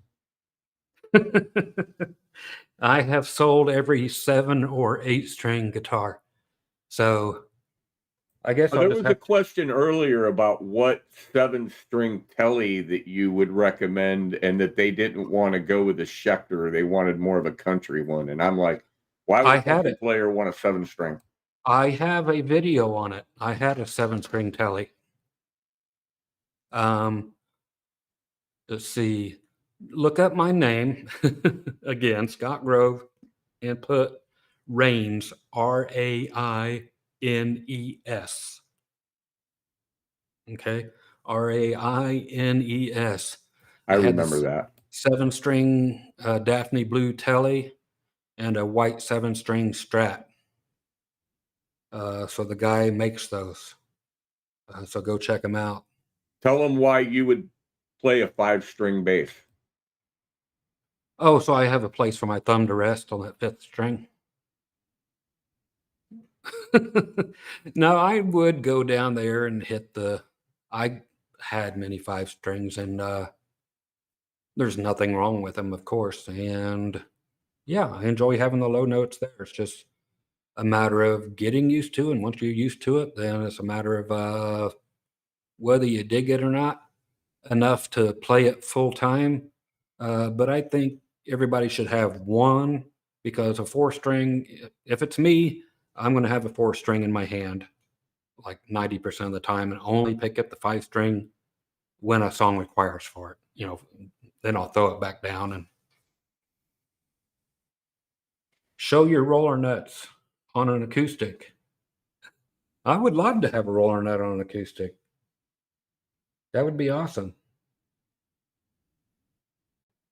I have sold every 7 or 8 string guitar. So I guess there was a question earlier about what 7-string telly that you would recommend, and that they didn't want to go with a Schecter. They wanted more of a country one. And I'm like, why would a country player want a 7-string? I have a video on it. I had a 7-string telly. Let's see. Look up my name again, Scott Grove, and put Raines, Raines. Okay, Raines. I remember that 7-string Daphne Blue telly and a white 7-string Strat. So the guy makes those. So go check him out. Tell him why you would play a 5-string bass. Oh, so I have a place for my thumb to rest on that 5th string. No, I would go down there and hit I had many 5 strings, and there's nothing wrong with them, of course. And yeah, I enjoy having the low notes there. It's just a matter of getting used to, and once you're used to it, then it's a matter of whether you dig it or not enough to play it full time. But I think everybody should have one, because a 4-string, if it's me, I'm going to have a 4-string in my hand like 90% of the time, and only pick up the 5-string when a song requires for it. Then I'll throw it back down. And show your roller nuts on an acoustic. I would love to have a roller nut on an acoustic. That would be awesome.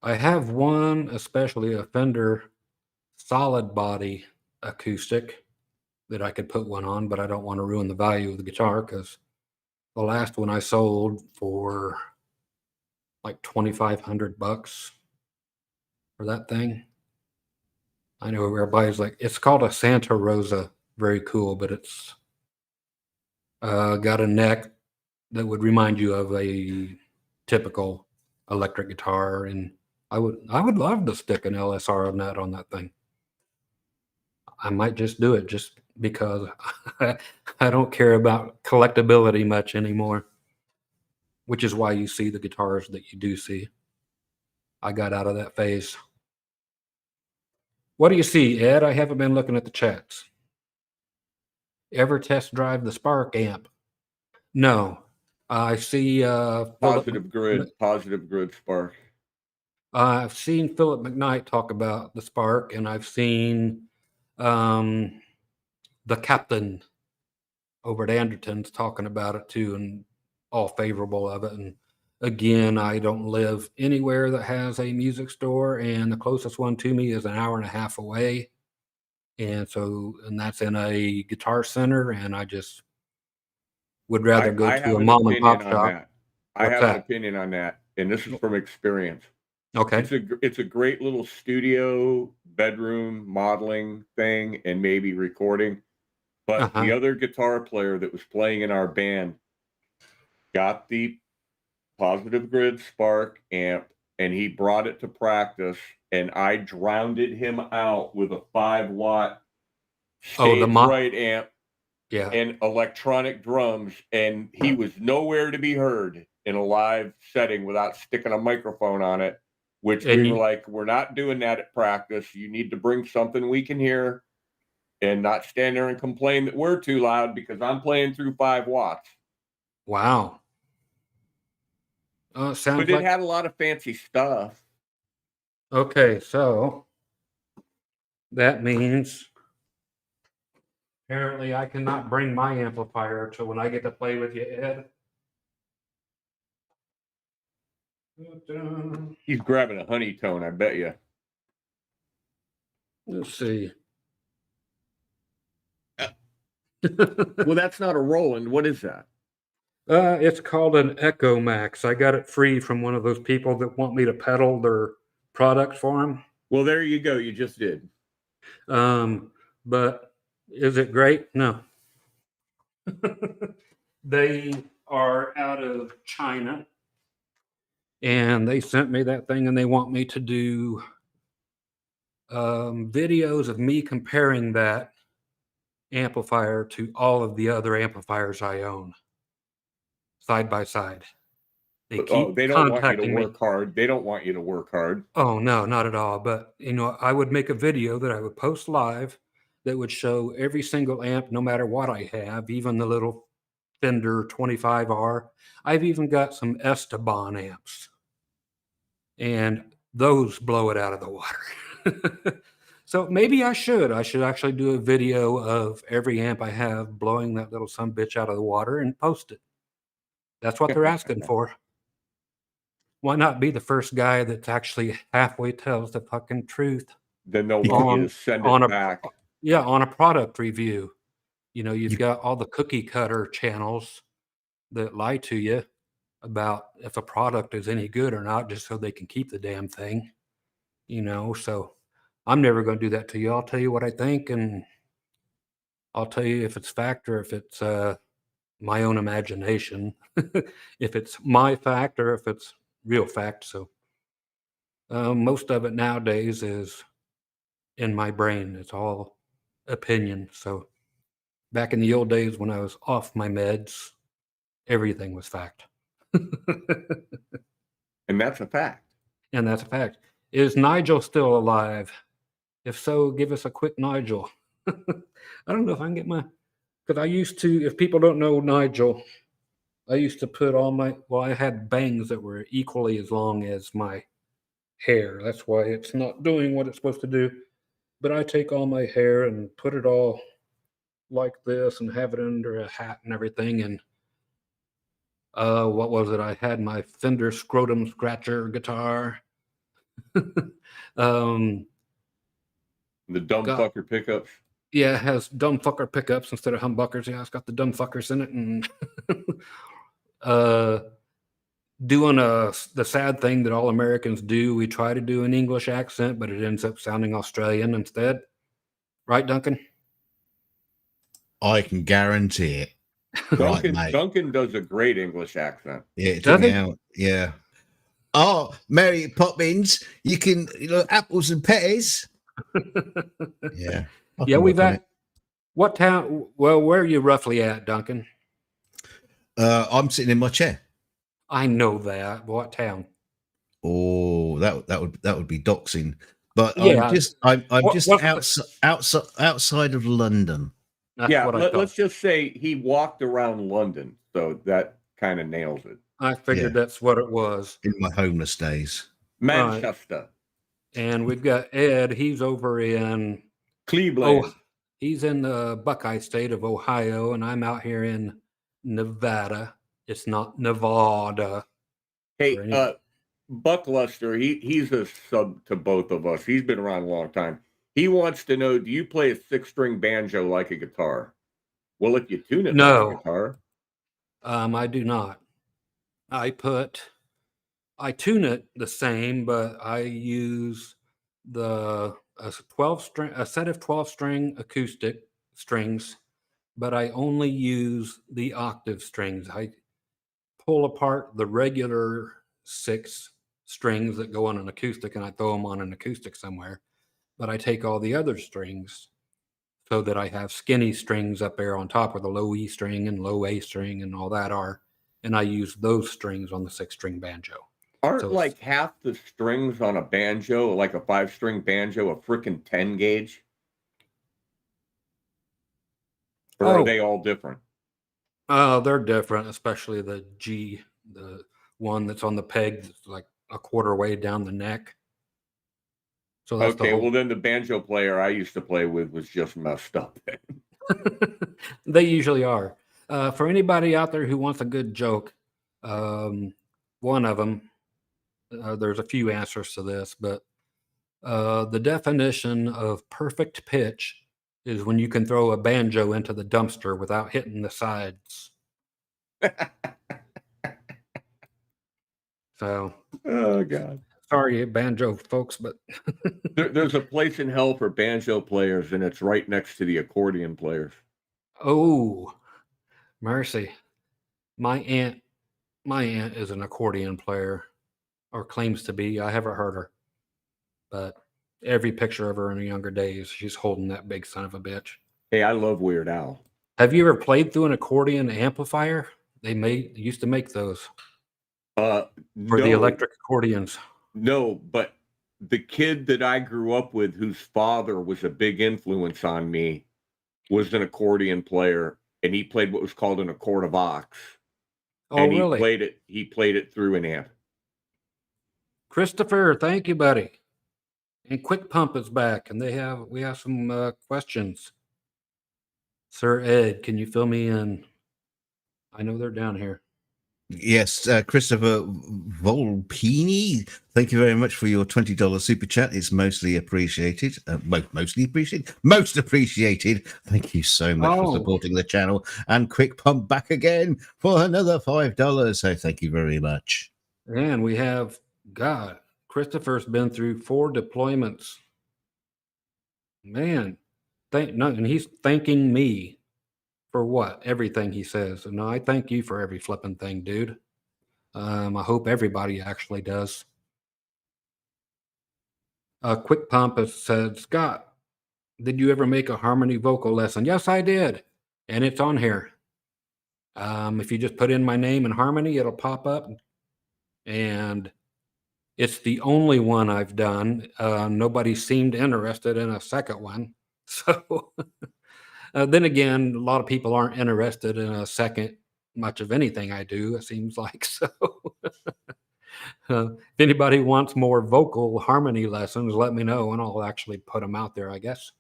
I have one, especially a Fender solid body acoustic, that I could put one on, but I don't want to ruin the value of the guitar, because the last one I sold for like $2,500 for that thing. I know everybody's like, it's called a Santa Rosa. Very cool, but it's got a neck that would remind you of a typical electric guitar, and I would love to stick an LSR on that thing. I might just do it just because I don't care about collectability much anymore, which is why you see the guitars that you do see. I got out of that phase. What do you see, Ed? I haven't been looking at the chats. Ever test drive the Spark amp? No. I see Positive grid Spark. I've seen Philip McKnight talk about the Spark, and I've seen the captain over at Anderton's talking about it too, and all favorable of it. And again, I don't live anywhere that has a music store, and the closest one to me is an hour and a half away. And that's in a guitar center, and I just would rather go to a mom and pop shop. I have an opinion on that, and this is from experience. Okay. It's a great little studio bedroom modeling thing and maybe recording. But the other guitar player that was playing in our band got the Positive Grid Spark amp, and he brought it to practice, and I drowned him out with a 5-watt stage right amp and electronic drums, and he was nowhere to be heard in a live setting without sticking a microphone on it, which we were like, we're not doing that at practice. You need to bring something we can hear and not stand there and complain that we're too loud because I'm playing through 5 watts. Wow. But it had a lot of fancy stuff. Okay, so that means apparently I cannot bring my amplifier till when I get to play with you, Ed. He's grabbing a honey tone, I bet you. Let's see. Well, that's not a Roland. What is that? It's called an Echo Max. I got it free from one of those people that want me to peddle their product for them. Well, there you go. You just did. But is it great? No. They are out of China, and they sent me that thing, and they want me to do videos of me comparing that amplifier to all of the other amplifiers I own, side by side. They don't want you to work hard. They don't want you to work hard. Oh, no, not at all. But, I would make a video that I would post live that would show every single amp, no matter what I have, even the little Fender 25R. I've even got some Esteban amps, and those blow it out of the water. So maybe I should actually do a video of every amp I have blowing that little sumbitch out of the water and post it. That's what they're asking for. Why not be the first guy that actually halfway tells the fucking truth? Then they'll want you to send it back. Yeah, on a product review. You've got all the cookie cutter channels that lie to you about if a product is any good or not, just so they can keep the damn thing. So I'm never going to do that to you. I'll tell you what I think, and I'll tell you if it's fact or if it's my own imagination, if it's my fact or if it's real fact. So most of it nowadays is in my brain. It's all opinion. So back in the old days when I was off my meds, everything was fact. And that's a fact. And that's a fact. Is Nigel still alive? If so, give us a quick Nigel. I don't know if I can get because I used to, if people don't know Nigel, I used to put I had bangs that were equally as long as my hair. That's why it's not doing what it's supposed to do. But I take all my hair and put it all like this and have it under a hat and everything. And what was it? I had my Fender Scrotum Scratcher guitar. The dumb fucker pickups. Yeah, it has dumb fucker pickups instead of humbuckers. Yeah, it's got the dumb fuckers in it, and doing the sad thing that all Americans do. We try to do an English accent, but it ends up sounding Australian instead. Right, Duncan? I can guarantee it. Duncan does a great English accent. Yeah, it took me out. Yeah. Oh, Mary Poppins, you can, apples and pears. Yeah. I Yeah, can we've work on got it. what town? Well, where are you roughly at, Duncan? I'm sitting in my chair. I know that. What town? Oh, that would be doxing. But Yeah. I'm just What's outside of London. that's Yeah, what I thought. let's just say he walked around London, so that kind of nails it. I figured Yeah. that's what it was. In my homeless days. Right. Manchester, And we've got Ed. He's over in Cleveland. he's in the Buckeye state of Ohio, and I'm out here in Nevada. It's not Nevada. Hey, for any- Buck Luster, he's a sub to both of us. He's been around a long time. He wants to know, do you play a 6-string banjo like a guitar? Well, if you tune it like No. a guitar. I do not. I tune it the same, but I use a set of 12-string acoustic strings, but I only use the octave strings. I pull apart the regular 6 strings that go on an acoustic and I throw them on an acoustic somewhere, but I take all the other strings so that I have skinny strings up there on top where the low E string and low A string and all that are, and I use those strings on the 6-string banjo. Aren't So like half the strings on a banjo, like a 5-string banjo, a freaking 10 gauge? Or are they all different? they're different, especially the G, the one that's on the peg that's like a quarter way down the neck. So that's Okay, well then the banjo player I used to play with was just messed up. They usually are. For anybody out there who wants a good joke, one of them, there's a few answers to this, but the definition of perfect pitch is when you can throw a banjo into the dumpster without hitting the sides. So, Oh God. sorry, banjo folks, but There's a place in hell for banjo players, and it's right next to the accordion players. oh, mercy. My aunt is an accordion player, or claims to be. I haven't heard her, but every picture of her in her younger days, she's holding that big son of a bitch. Hey, I love Weird Al. Have you ever played through an accordion amplifier? They used to make those for the electric accordions. No, but the kid that I grew up with, whose father was a big influence on me, was an accordion player, and he played what was called an accordivox. Oh, and really? He played it through an amp. Christopher, thank you, buddy. And Quick Pump is back, and we have some questions. Sir Ed, can you fill me in? I know they're down here. Yes, Christopher Volpini, thank you very much for your $20 super chat. It's mostly appreciated. Most appreciated. Thank you so much for supporting the channel. And Quick Pump back again for another $5. So thank you very much. And we have Christopher's been through 4 deployments. Man, and he's thanking me for what? Everything he says. And I thank you for every flipping thing, dude. I hope everybody actually does. Quick Pump has said, Scott, did you ever make a harmony vocal lesson? Yes, I did. And it's on here. If you just put in my name and harmony, it'll pop up. And it's the only one I've done. Nobody seemed interested in a second one. So then again, a lot of people aren't interested in a second much of anything I do, it seems like. So if anybody wants more vocal harmony lessons, let me know and I'll actually put them out there, I guess.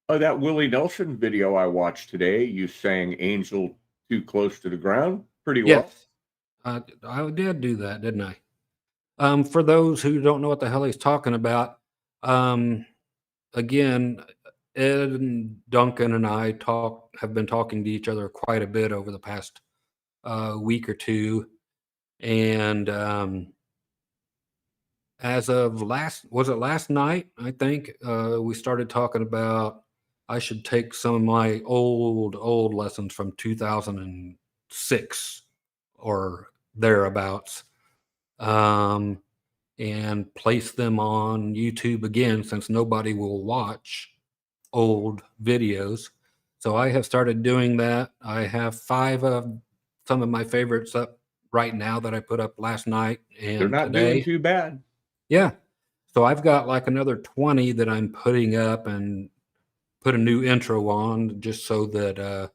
Oh, that Willie Nelson video I watched today, you sang Angel Too Close to the Ground pretty well. Yes, I did do that, didn't I? For those who don't know what the hell he's talking about, again, Ed and Duncan and I have been talking to each other quite a bit over the past week or two, and as of last night, I think we started talking about I should take some of my old lessons from 2006 or thereabouts. and place them on YouTube again, since nobody will watch old videos. So I have started doing that. I have 5 of some of my favorites up right now that I put up last night They're and not doing today. too bad. Yeah. So I've got like another 20 that I'm putting up and put a new intro on, just so that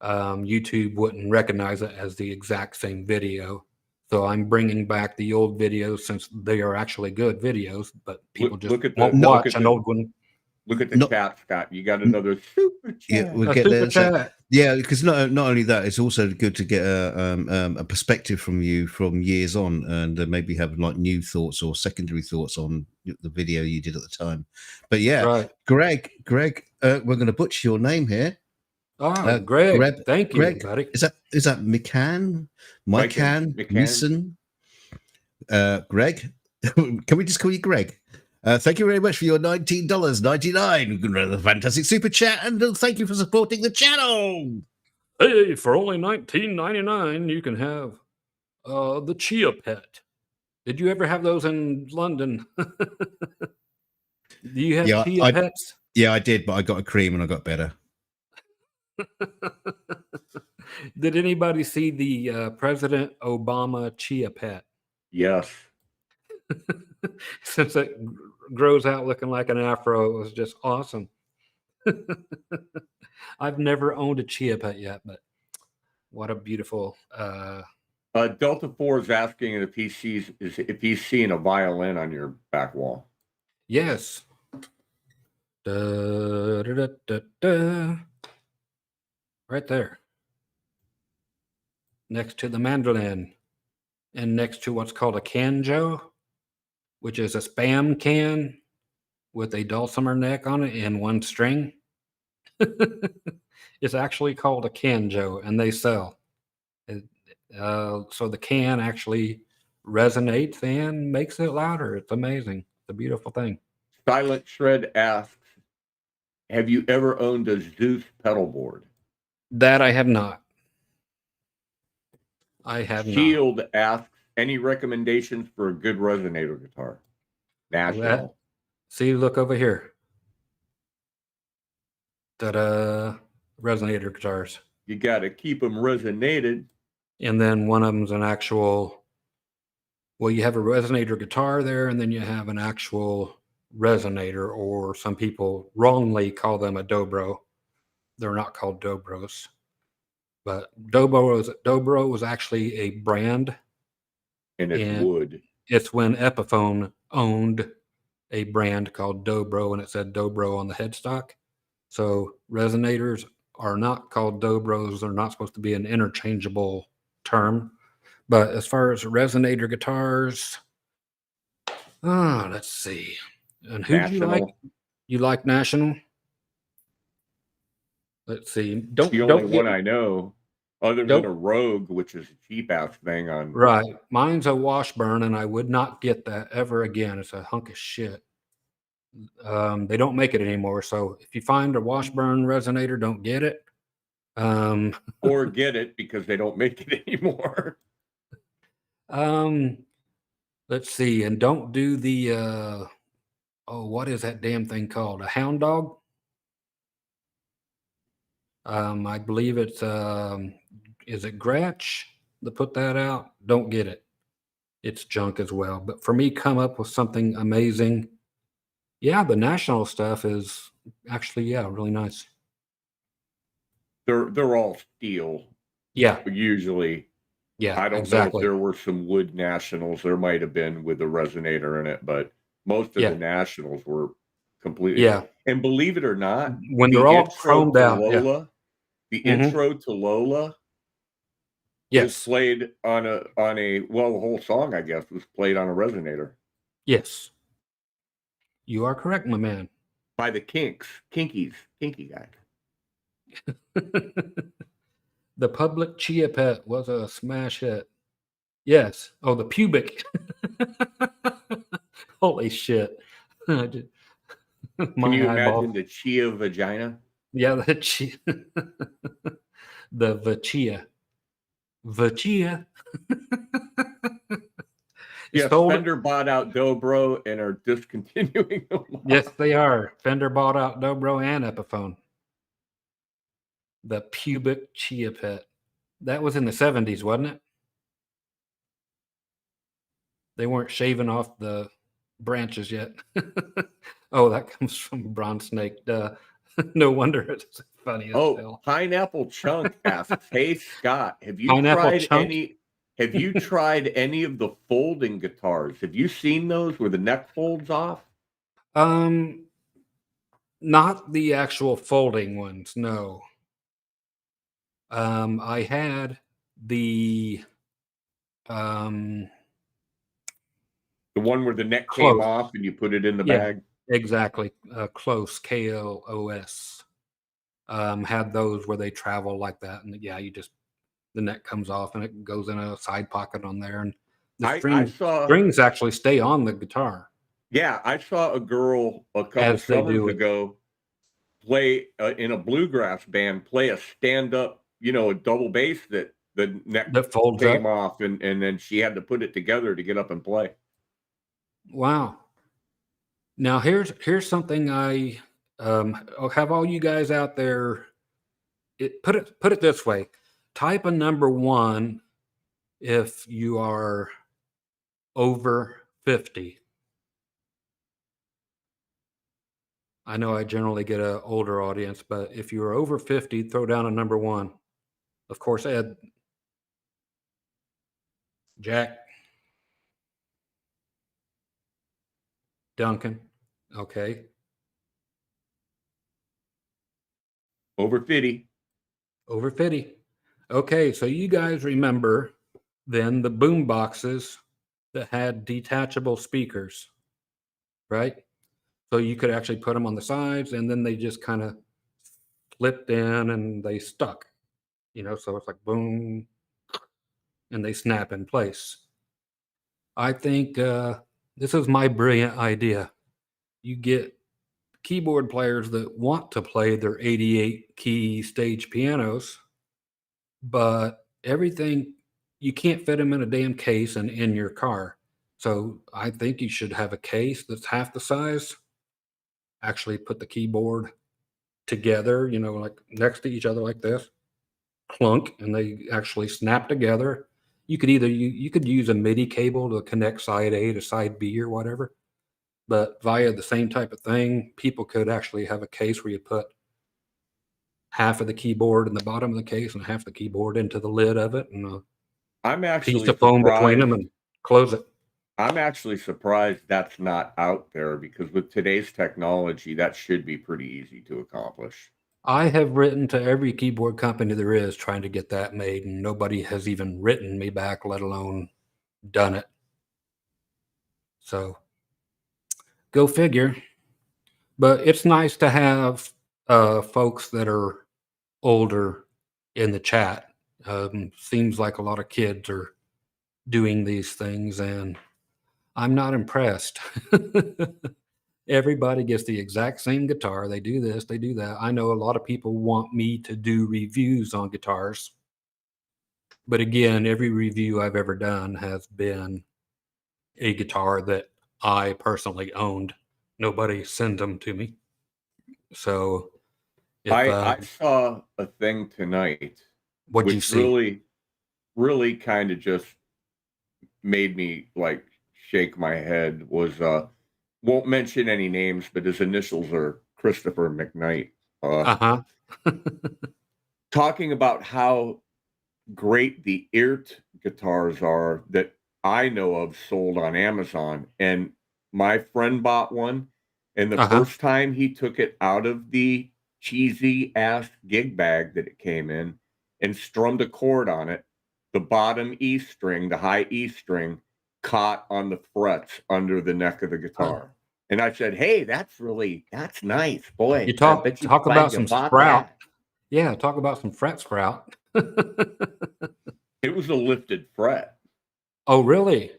YouTube wouldn't recognize it as the exact same video. So I'm bringing back the old videos, since they are actually good videos, but people just Look at won't the- watch an old one. Look at the No- chat, Scott. You got another super chat. Yeah, we'll A get super there. So, chat. yeah, because not only that, it's also good to get a perspective from you from years on, and maybe have like new thoughts or secondary thoughts on the video you did at the time. But yeah, Right. Greg, we're going to butcher your name here. Oh, Greg, thank you, Greg, buddy. is that McCann? McCann. Meeson? Greg? Can we just call you Greg? Thank you very much for your $19.99 fantastic super chat, and thank you for supporting the channel. Hey, for only $19.99, you can have the Chia Pet. Did you ever have those in London? Do you have Yeah, Chia Pets? Yeah, I did, but I got a cream and I got better. Did anybody see the President Obama Chia Pet? Yes. Since it grows out looking like an afro, it was just awesome. I've never owned a Chia Pet yet, but what a beautiful. Delta 4 is asking if he's seeing a violin on your back wall. Yes. Da, da, da, da, da. Right there. Next to the mandolin. And next to what's called a canjo, which is a spam can with a dulcimer neck on it and 1 string. It's actually called a canjo, and they sell. So the can actually resonates and makes it louder. It's amazing. It's a beautiful thing. Silent Shred asks, have you ever owned a Zeus pedal board? That I have not. I have not. Shield asks, any recommendations for a good resonator guitar? National. See, look over here. Ta-da. Resonator guitars. You got to keep them resonated. And then one of them's an actual, well, you have a resonator guitar there, and then you have an actual resonator, or some people wrongly call them a dobro. They're not called dobros. But dobro was actually a brand. And it's wood. It's when Epiphone owned a brand called Dobro, and it said Dobro on the headstock. So resonators are not called dobros. They're not supposed to be an interchangeable term. But as far as resonator guitars, let's see. And who do you like? You like National? Let's see. The only one I know, other than a Rogue, which is a cheap ass thing on. Right. Mine's a Washburn, and I would not get that ever again. It's a hunk of shit. They don't make it anymore. So if you find a Washburn resonator, don't get it. Or get it because they don't make it anymore. Let's see. And don't do the, what is that damn thing called? A hound dog? I believe it's, is it Gratch that put that out? Don't get it. It's junk as well. But for me, come up with something amazing. Yeah, the National stuff is actually, really nice. They're all steel. Yeah. Usually. Yeah, I don't know if there were some wood Nationals. There might have been with a resonator in it, but most of the Nationals were completely. Yeah. And believe it or not, when they're all chromed out, the intro to Lola was played on a the whole song, I guess, was played on a resonator. Yes. You are correct, my man. By the Kinky guy. The Public Chia Pet was a smash hit. Yes. Oh, the pubic. Holy shit. Can you imagine the Chia vagina? Yeah, the Chia. The Vachia. Vachia. Yes, sold. Fender bought out Dobro and are discontinuing them. Yes, they are. Fender bought out Dobro and Epiphone. The pubic chia pet. That was in the 70s, wasn't it? They weren't shaving off the branches yet. Oh, that comes from Bronze Snake. Duh. No wonder it's funny as Oh, hell. Pineapple Chunk asks, "Hey Scott, have you Pineapple tried Chunk? any? Have you tried any of the folding guitars? Have you seen those where the neck folds off?" Not the actual folding ones, no. I had the The one where the neck came Close. off and you put it in the Yeah. bag? Exactly. Close, KLOS. Had those where they travel like that, and yeah, the neck comes off and it goes in a side pocket on there, and the I saw, strings actually stay on the guitar yeah, I saw a girl a couple as they summers do it. ago play in a bluegrass band, play a stand-up, a double bass that the neck That folds came up. off, and then she had to put it together to get up and play. Wow. Now here's something I I'll have all you guys out there. Put it this way: type a number 1 if you are over 50. I know I generally get an older audience, but if you're over 50, throw down a number 1. Of course, Ed, Jack, Duncan. Okay. Over 50. Over 50. Okay, so you guys remember then the boom boxes that had detachable speakers, right? So you could actually put them on the sides and then they just kind of flipped in and they stuck, so it's like boom and they snap in place. I think this is my brilliant idea. You get keyboard players that want to play their 88 key stage pianos, but everything, you can't fit them in a damn case and in your car. So I think you should have a case that's half the size. Actually put the keyboard together, like next to each other like this, clunk, and they actually snap together. You could you could use a MIDI cable to connect side A to side B or whatever, but via the same type of thing, people could actually have a case where you put half of the keyboard in the bottom of the case and half the keyboard into the lid of it, and a I'm piece actually of foam between surprised. them and close it. I'm actually surprised that's not out there, because with today's technology, that should be pretty easy to accomplish. I have written to every keyboard company there is trying to get that made, and nobody has even written me back, let alone done it. So go figure. But it's nice to have folks that are older in the chat. Seems like a lot of kids are doing these things, and I'm not impressed. Everybody gets the exact same guitar. They do this, they do that. I know a lot of people want me to do reviews on guitars. But again, every review I've ever done has been a guitar that I personally owned. Nobody sent them to me. So if I saw a thing tonight, what'd you which see? really kind of just made me like shake my head. Was won't mention any names, but his initials are Christopher McKnight. Uh-huh. Talking about how great the Eart guitars are that I know of sold on Amazon. And my friend bought one, and the Uh-huh. first time he took it out of the cheesy ass gig bag that it came in and strummed a chord on it, the bottom E string, the high E string, caught on the frets under the neck of the guitar. And I said, "Hey, that's nice, boy. You I talk bet you're talk glad about you some bought sprout. that." Yeah, talk about some fret sprout. It was a lifted fret. Oh, really?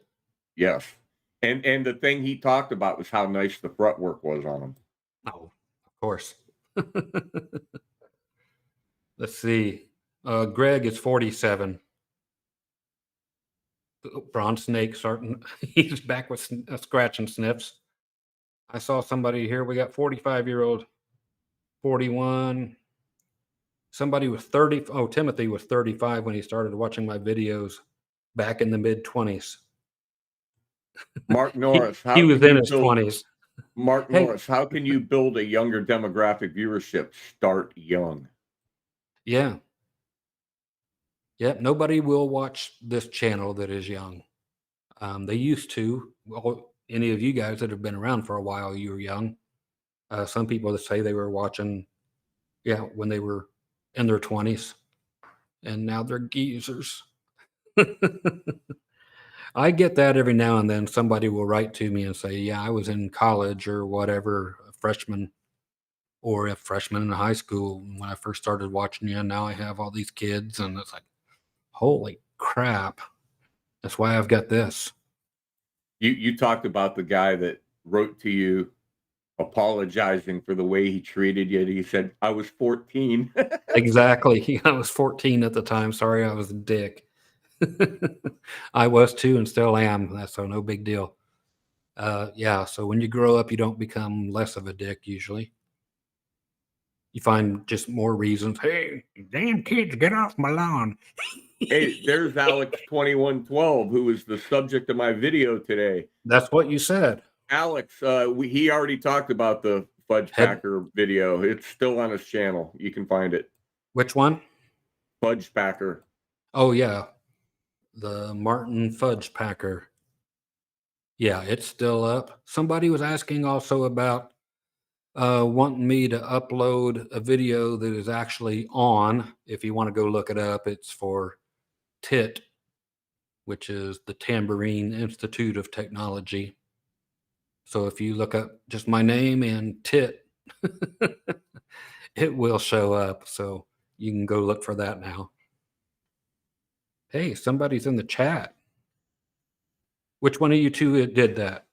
Yes. And the thing he talked about was how nice the fretwork was on them. Oh, of course. Let's see. Greg is 47. Bronze Snake starting. He's back with scratch and sniffs. I saw somebody here. We got 45-year-old, 41. Somebody was 30. Oh, Timothy was 35 when he started watching my videos back in the mid-20s. Mark Norris, He was in his 20s. Mark Hey. Norris, how can you build a younger demographic viewership? Start young. Yeah. Yep. Nobody will watch this channel that is young. They used to. Well, any of you guys that have been around for a while, you were young. Some people that say they were watching, when they were in their 20s, and now they're geezers. I get that every now and then. Somebody will write to me and say, yeah, I was in college or whatever, a freshman in high school when I first started watching you, and now I have all these kids, and it's like, holy crap. That's why I've got this. You talked about the guy that wrote to you apologizing for the way he treated you. He said, I was 14. Exactly. I was 14 at the time. Sorry, I was a dick. I was too, and still am. So no big deal. So when you grow up, you don't become less of a dick usually. You find just more reasons. Hey, damn kids, get off my lawn. Hey, there's Alex 2112, who was the subject of my video today. That's what you said. Alex, he already talked about the Fudge Packer video. It's still on his channel. You can find it. Which one? Fudge Packer. Oh, yeah. The Martin Fudge Packer. Yeah, it's still up. Somebody was asking also about wanting me to upload a video that is actually on. If you want to go look it up, it's for TIT, which is the Tambourine Institute of Technology. So if you look up just my name and TIT, it will show up. So you can go look for that now. Hey, somebody's in the chat. Which one of you two did that?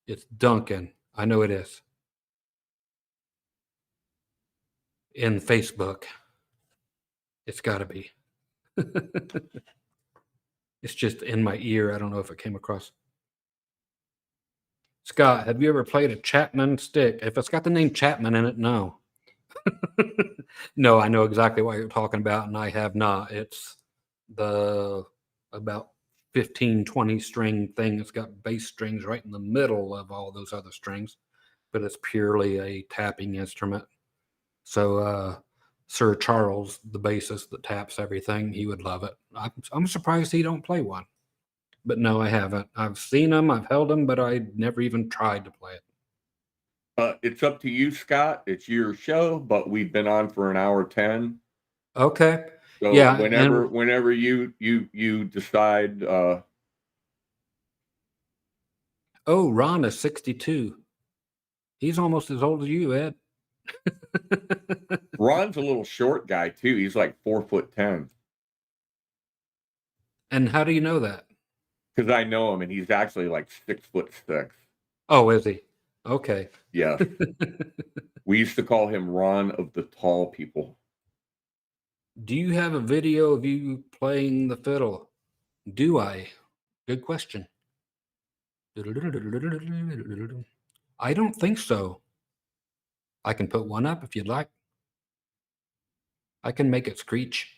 It's Duncan. I know it is. In Facebook. It's got to be. It's just in my ear. I don't know if it came across. Scott, have you ever played a Chapman stick? If it's got the name Chapman in it, no. No, I know exactly what you're talking about, and I have not. It's the about 15, 20 string thing. It's got bass strings right in the middle of all those other strings, but it's purely a tapping instrument. So Sir Charles, the bassist that taps everything, he would love it. I'm surprised he don't play one. But no, I haven't. I've seen them, I've held them, but I never even tried to play it. It's up to you, Scott. It's your show, but we've been on for an hour 10. Okay. So yeah. Whenever you decide. Oh, Ron is 62. He's almost as old as you, Ed. Ron's a little short guy too. He's like 4'10". And how do you know that? Because I know him, and he's actually like 6'6". Oh, is he? Okay. Yeah. We used to call him Ron of the tall people. Do you have a video of you playing the fiddle? Do I? Good question. I don't think so. I can put one up if you'd like. I can make it screech.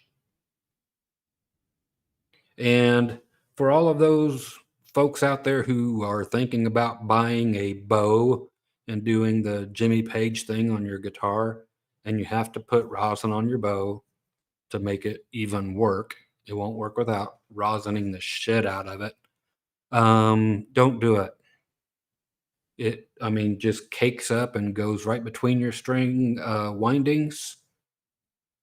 And for all of those folks out there who are thinking about buying a bow and doing the Jimmy Page thing on your guitar, and you have to put rosin on your bow to make it even work. It won't work without rosining the shit out of it. Don't do it. It just cakes up and goes right between your string windings.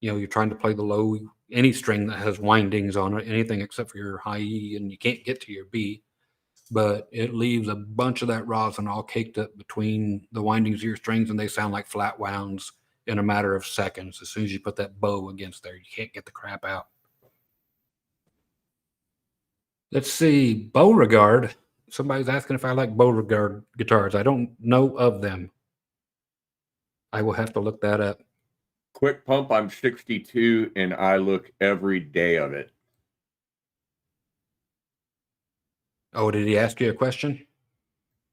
You're trying to play the low, any string that has windings on it, anything except for your high E, and you can't get to your B. But it leaves a bunch of that rosin all caked up between the windings of your strings, and they sound like flat wounds in a matter of seconds. As soon as you put that bow against there, you can't get the crap out. Let's see, Beauregard. Somebody's asking if I like Beauregard guitars. I don't know of them. I will have to look that up. Quick pump, I'm 62, and I look every day of it. Oh, did he ask you a question?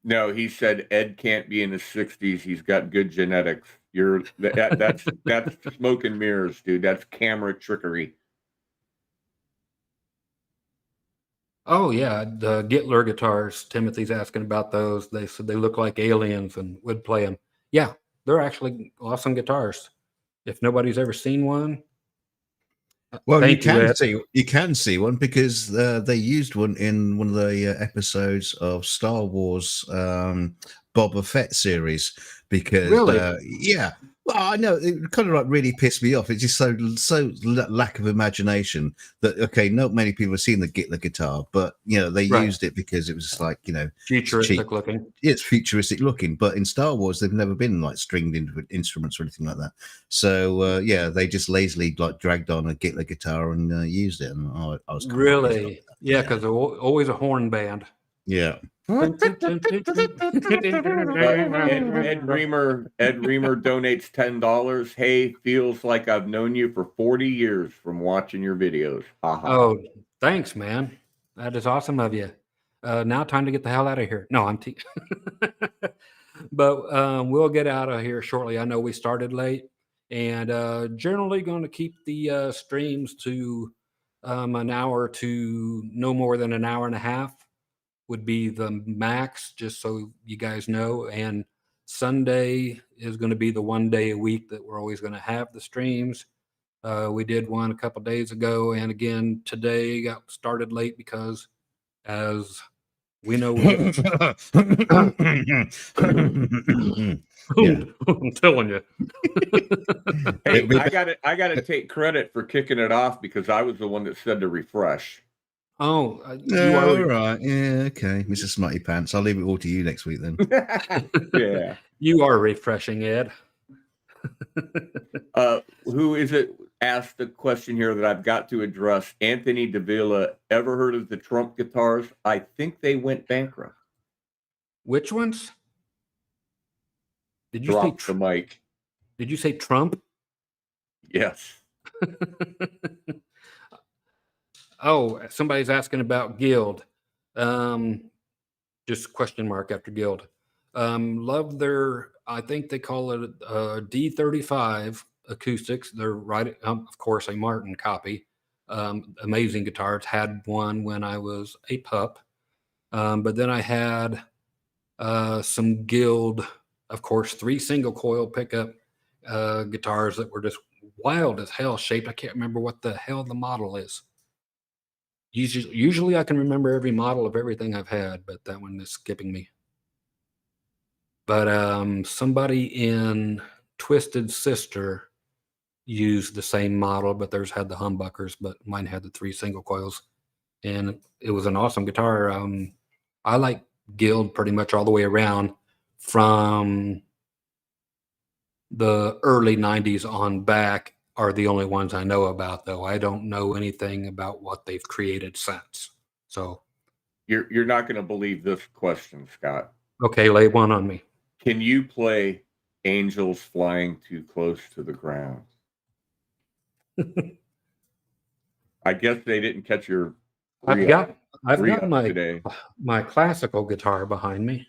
No, he said Ed can't be in his 60s. He's got good genetics. That's smoke and mirrors, dude. That's camera trickery. Oh yeah, the Gittler guitars. Timothy's asking about those. They said they look like aliens and would play them. Yeah, they're actually awesome guitars. If nobody's ever seen one, Well, thank you, Ed. you can see one because they used one in one of the episodes of Star Wars Boba Fett series. Because Really? yeah, well, I know it kind of like really pissed me off. It's just so lack of imagination that not many people have seen the Gittler guitar, but they Right. used it because it was just like it's cheap. Futuristic looking. It's futuristic looking, but in Star Wars they've never been like stringed instruments or anything like that. So they just lazily like dragged on a Gittler guitar and used it. And I was kind of pissed off. Really? Yeah, because they're always a horn band. Yeah. Ed Reamer donates $10. Hey, feels like I've known you for 40 years from watching your videos. Oh, thanks, man. That is awesome of you. Now time to get the hell out of here. No, I'm but we'll get out of here shortly. I know we started late, and generally going to keep the streams to an hour to no more than an hour and a half would be the max, just so you guys know. And Sunday is going to be the one day a week that we're always going to have the streams. We did one a couple days ago, and again today got started late because, as we know, I'm telling you. Hey, I gotta take credit for kicking it off because I was the one that said to refresh. Oh, all right. Yeah, okay. Mr. Smarty Pants. I'll leave it all to you next week then. Yeah. You are refreshing, Ed. Who is it asked the question here that I've got to address? Anthony Davila, ever heard of the Trump guitars? I think they went bankrupt. Which ones? Did you Drop say the mic? Did you say Trump? Yes. Oh, somebody's asking about Guild. Just question mark after Guild. Love their, I think they call it D35 acoustics. They're right, of course, a Martin copy. Amazing guitars. Had one when I was a pup. But then I had some Guild, of course, 3 single coil pickup guitars that were just wild as hell shaped. I can't remember what the hell the model is. Usually I can remember every model of everything I've had, but that one is skipping me. But somebody in Twisted Sister used the same model, but theirs had the humbuckers, but mine had the 3 single coils. And it was an awesome guitar. I like Guild pretty much all the way around from the early 90s on back are the only ones I know about, though. I don't know anything about what they've created since. So you're not going to believe this question, Scott. Okay, lay one on me. Can you play Angels Flying Too Close to the Ground? I guess they didn't catch your I've got today. my classical guitar behind me.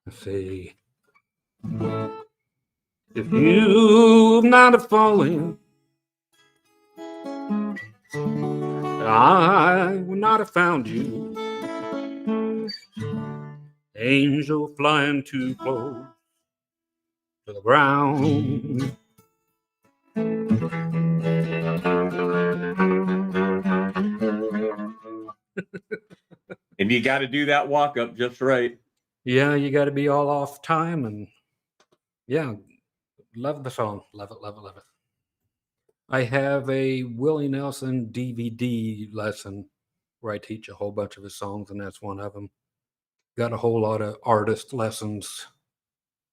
Let's see. If you've not have fallen, I would not have found you. Angel flying too close to the ground. And you got to do that walk up just right. Yeah, you got to be all off time, and yeah, love the song. Love it, love it, love it. I have a Willie Nelson DVD lesson where I teach a whole bunch of his songs, and that's one of them. Got a whole lot of artist lessons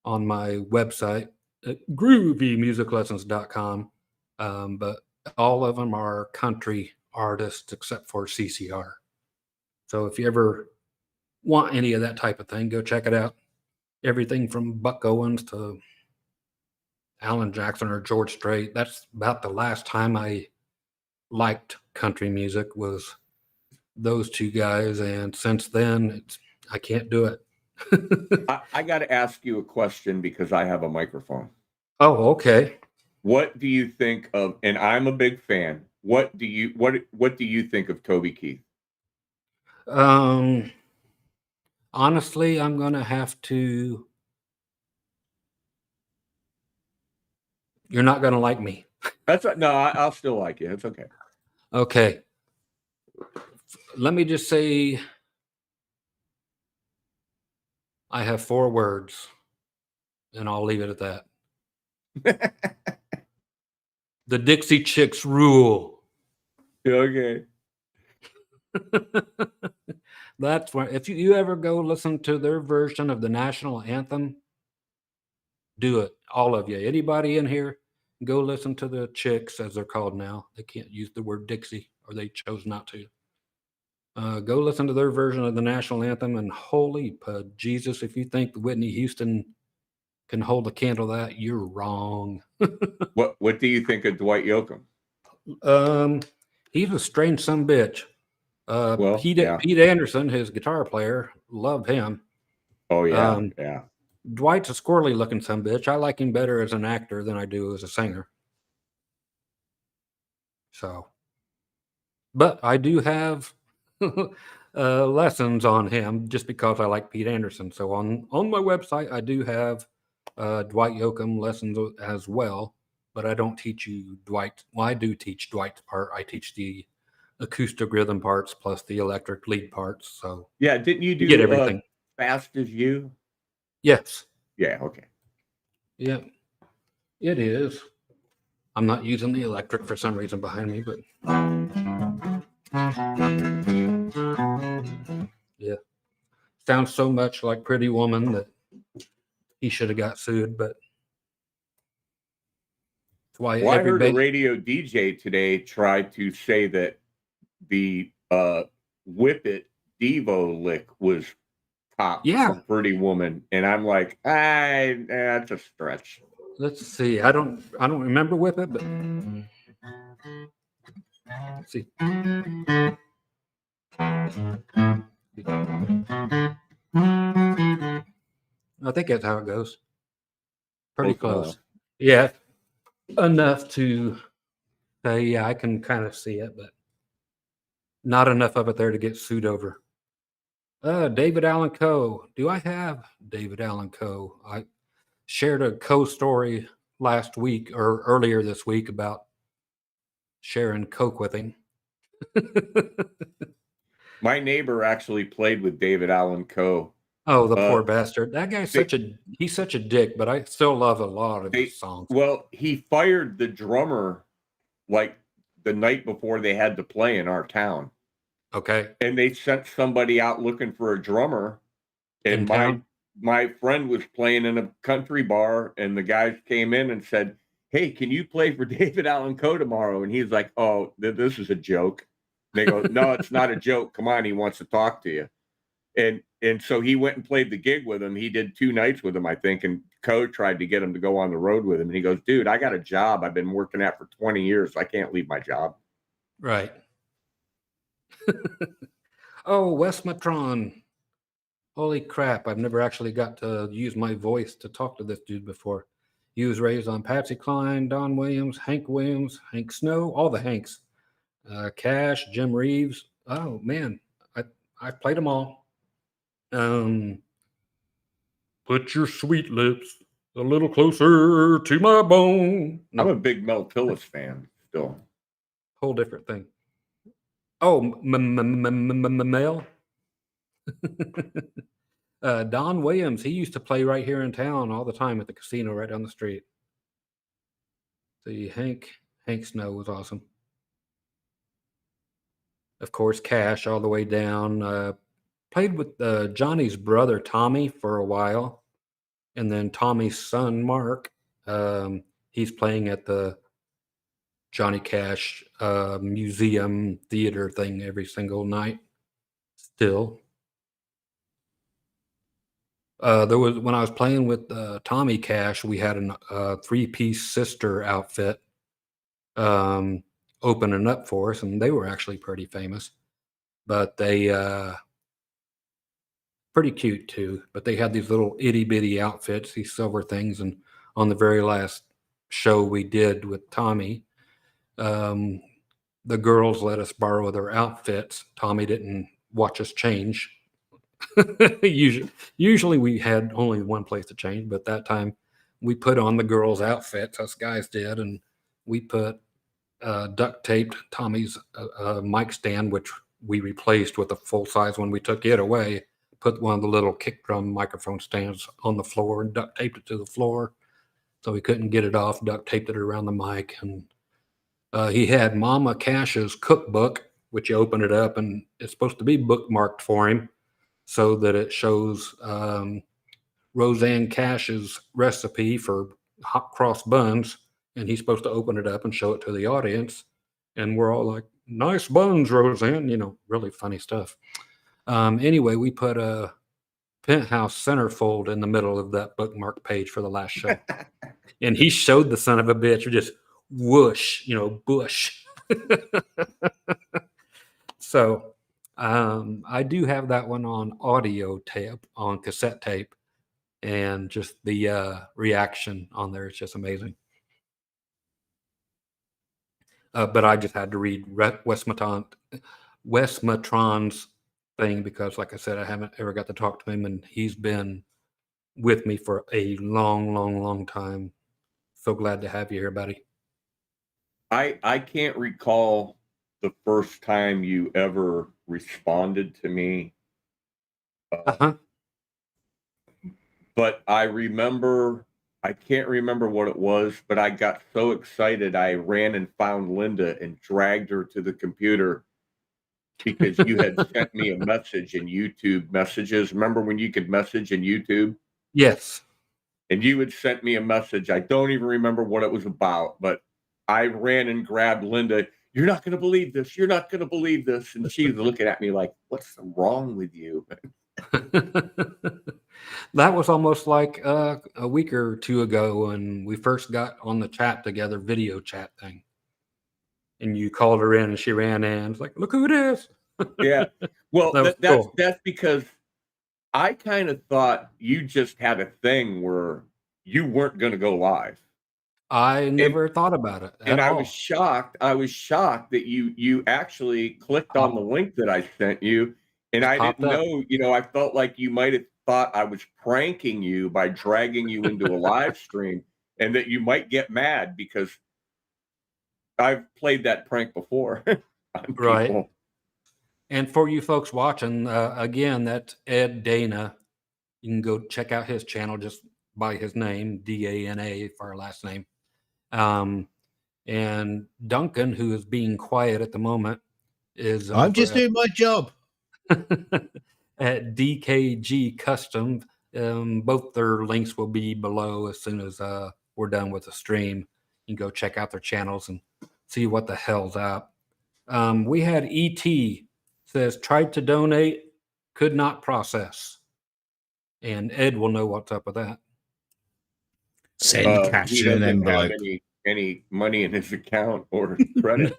on my website at groovymusiclessons.com, but all of them are country artists except for CCR. So if you ever want any of that type of thing, go check it out. Everything from Buck Owens to Alan Jackson or George Strait. That's about the last time I liked country music, was those two guys, and since then, I can't do it. I got to ask you a question because I have a microphone. Oh, okay. What do you think of? And I'm a big fan. What do you think of Toby Keith? Honestly, I'm gonna have to. You're not gonna like me. I'll still like you. It's okay. Okay. Let me just say, I have 4 words, and I'll leave it at that. The Dixie Chicks rule. Okay. That's why, if you ever go listen to their version of the national anthem, do it. All of you. Anybody in here, go listen to the Chicks, as they're called now. They can't use the word Dixie, or they chose not to. Go listen to their version of the national anthem, and holy Jesus, if you think Whitney Houston can hold a candle to that, you're wrong. What do you think of Dwight Yoakam? He's a strange son of a bitch. Well, Pete, yeah. Pete Anderson, his guitar player, love him. Oh yeah, yeah. Dwight's a squirrely looking son of a bitch. I like him better as an actor than I do as a singer. So, but I do have lessons on him just because I like Pete Anderson. So on my website, I do have Dwight Yoakam lessons as well, but I don't teach you Dwight. Well, I do teach Dwight's part. I teach the acoustic rhythm parts plus the electric lead parts. So Yeah, didn't you do get everything? Fast as You? Yes. Yeah, okay. Yeah, it is. I'm not using the electric for some reason behind me, but yeah, sounds so much like Pretty Woman that he should have got sued, but that's why Well, I heard a everybody. radio DJ today try to say that the Whip It Devo lick was top Yeah. from Pretty Woman, and I'm like, that's a stretch. Let's see. I don't remember Whip It, but let's see. I think that's how it goes. Pretty close. Yeah, enough to say, yeah, I can kind of see it, but not enough of it there to get sued over. David Allen Coe. Do I have David Allen Coe? I shared a Coe story last week or earlier this week about sharing Coke with him. My neighbor actually played with David Allen Coe. Oh, the poor bastard. That guy's he's such a dick, but I still love a lot of his songs. Well, he fired the drummer like the night before they had to play in our town. Okay. And they sent somebody out looking for a drummer. And my friend was playing in a country bar, and the guys came in and said, "Hey, can you play for David Allen Coe tomorrow?" And he's like, "Oh, this is a joke." And they go, "No, it's not a joke. Come on, he wants to talk to you." And so he went and played the gig with him. He did 2 nights with him, I think, and Coe tried to get him to go on the road with him. And he goes, "Dude, I got a job I've been working at for 20 years. I can't leave my job." Right. Oh, Wes Matron. Holy crap. I've never actually got to use my voice to talk to this dude before. He was raised on Patsy Cline, Don Williams, Hank Snow, all the Hanks. Cash, Jim Reeves. Oh, man. I've played them all. Put your sweet lips a little closer to my bone. No. I'm a big Mel Tillis fan still. Whole different thing. Oh, Mel. Don Williams, he used to play right here in town all the time at the casino right down the street. See, Hank Snow was awesome. Of course, Cash all the way down. Played with Johnny's brother, Tommy, for a while. And then Tommy's son, Mark, he's playing at the Johnny Cash museum theater thing every single night still. There was, when I was playing with Tommy Cash, we had a 3-piece sister outfit. Opening up for us, and they were actually pretty famous. but they pretty cute too. But they had these little itty bitty outfits, these silver things, and on the very last show we did with Tommy, the girls let us borrow their outfits. Tommy didn't watch us change. Usually we had only one place to change, but that time we put on the girls' outfits, us guys did, and we put duct taped Tommy's mic stand, which we replaced with a full size when we took it away. Put one of the little kick drum microphone stands on the floor and duct taped it to the floor, so he couldn't get it off. Duct taped it around the mic, and he had Mama Cash's cookbook, which you open it up and it's supposed to be bookmarked for him, so that it shows Roseanne Cash's recipe for hot cross buns, and he's supposed to open it up and show it to the audience, and we're all like, "Nice buns, Roseanne," really funny stuff. Anyway, we put a Penthouse centerfold in the middle of that bookmark page for the last show, and he showed the son of a bitch just whoosh, bush. So I do have that one on audio tape, on cassette tape, and just the reaction on there is just amazing. But I just had to read Wes Matron's thing because, like I said, I haven't ever got to talk to him, and he's been with me for a long, long, long time. So glad to have you here, buddy. I can't recall the first time you ever responded to me. But I can't remember what it was, but I got so excited I ran and found Linda and dragged her to the computer because you had sent me a message in YouTube messages. Remember when you could message in YouTube? Yes. And you had sent me a message. I don't even remember what it was about, but I ran and grabbed Linda. "You're not going to believe this. You're not going to believe this." And she was looking at me like, "What's wrong with you?" That was almost like a week or two ago when we first got on the chat together, video chat thing. And you called her in and she ran in. It's like, "Look who it is." Yeah. Well, cool. that's because I kind of thought you just had a thing where you weren't going to go live. I never thought about it at all. I was shocked. I was shocked that you actually clicked on the link that I sent you. And I didn't know, I felt like you might have thought I was pranking you by dragging you into a live stream, and that you might get mad because I've played that prank before. Right. People. And for you folks watching, again, that's Ed Dana. You can go check out his channel just by his name, Dana for our last name. And Duncan, who is being quiet at the moment, is I'm just doing my job at DKG Custom. Both their links will be below as soon as we're done with the stream. You can go check out their channels and see what the hell's up. We had ET says tried to donate, could not process, and Ed will know what's up with that. Send cash he in an doesn't have envelope. any money in his account or credit.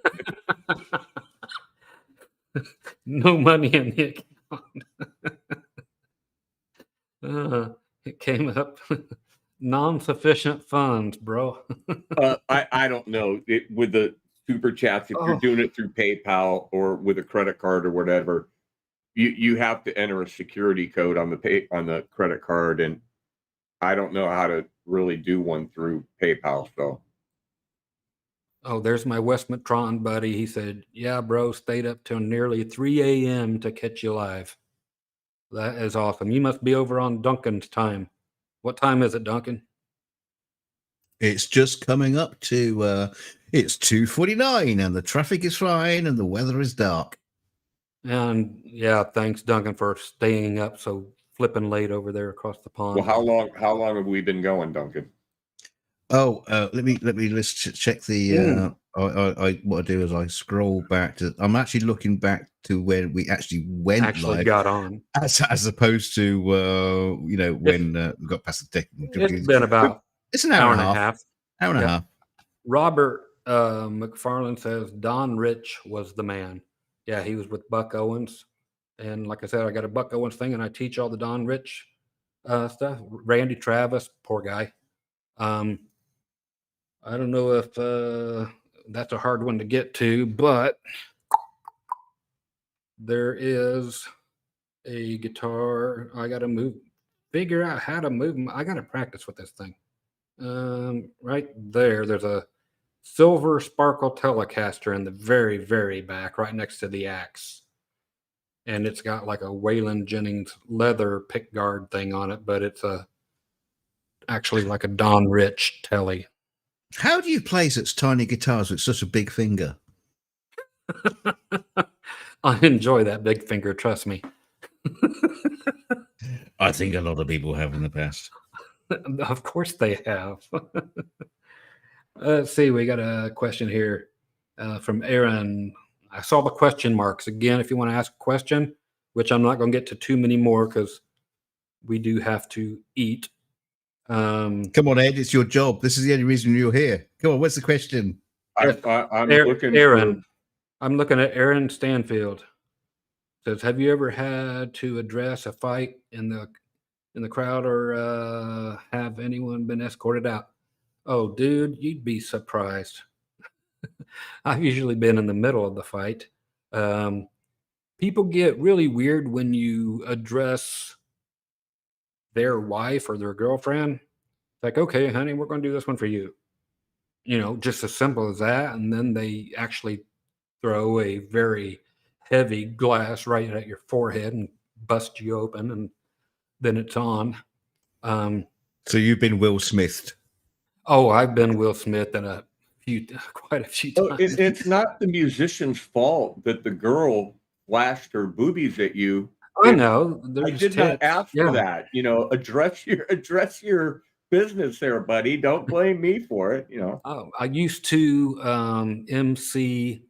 No money in the account. It came up non-sufficient funds, bro. I don't know. With the super chats, if you're doing it through PayPal or with a credit card or whatever, you have to enter a security code on the credit card, and I don't know how to really do one through PayPal. So. Oh, there's my Westmatron buddy. He said, "Yeah, bro, stayed up till nearly 3 a.m. to catch you live." That is awesome. You must be over on Duncan's time. What time is it, Duncan? It's just coming up to it's 2:49 and the traffic is fine and the weather is dark. And yeah, thanks, Duncan, for staying up so flipping late over there across the pond. Well, how long have we been going, Duncan? Oh, let me check the what I do is I scroll back to. I'm actually looking back to when we actually went live, got on, as opposed to when we got past the technical. It's been about it's an hour and a half. Hour and a half. Robert McFarland says Don Rich was the man. Yeah, he was with Buck Owens. And like I said, I got a Buck Owens thing, and I teach all the Don Rich stuff. Randy Travis, poor guy. I don't know if that's a hard one to get to, but there is a guitar. I got to figure out how to move them. I got to practice with this thing. Right there's a silver sparkle Telecaster in the very, very back, right next to the axe. And it's got like a Waylon Jennings leather pickguard thing on it, but it's actually like a Don Rich Telly. How do you play such tiny guitars with such a big finger? I enjoy that big finger, trust me. I think a lot of people have in the past. Of course they have. Let's see, we got a question here from Aaron. I saw the question marks. Again, if you want to ask a question, which I'm not going to get to too many more because we do have to eat. Come on, Ed, it's your job. This is the only reason you're here. Come on, what's the question? I'm looking Aaron. I'm looking at Aaron Stanfield. Says, have you ever had to address a fight in the crowd or have anyone been escorted out? Oh, dude, you'd be surprised. I've usually been in the middle of the fight. People get really weird when you address their wife or their girlfriend. Like, okay, honey, we're going to do this one for you. You know, just as simple as that. And then they actually throw a very heavy glass right at your forehead and bust you open, and then it's on. So you've been Will Smithed. Oh, I've been Will Smith in quite a few times. It's not the musician's fault that the girl flashed her boobies at you. I know. I did not ask for that. You know, address your business there, buddy. Don't blame me for it. You know. Oh, I used to MC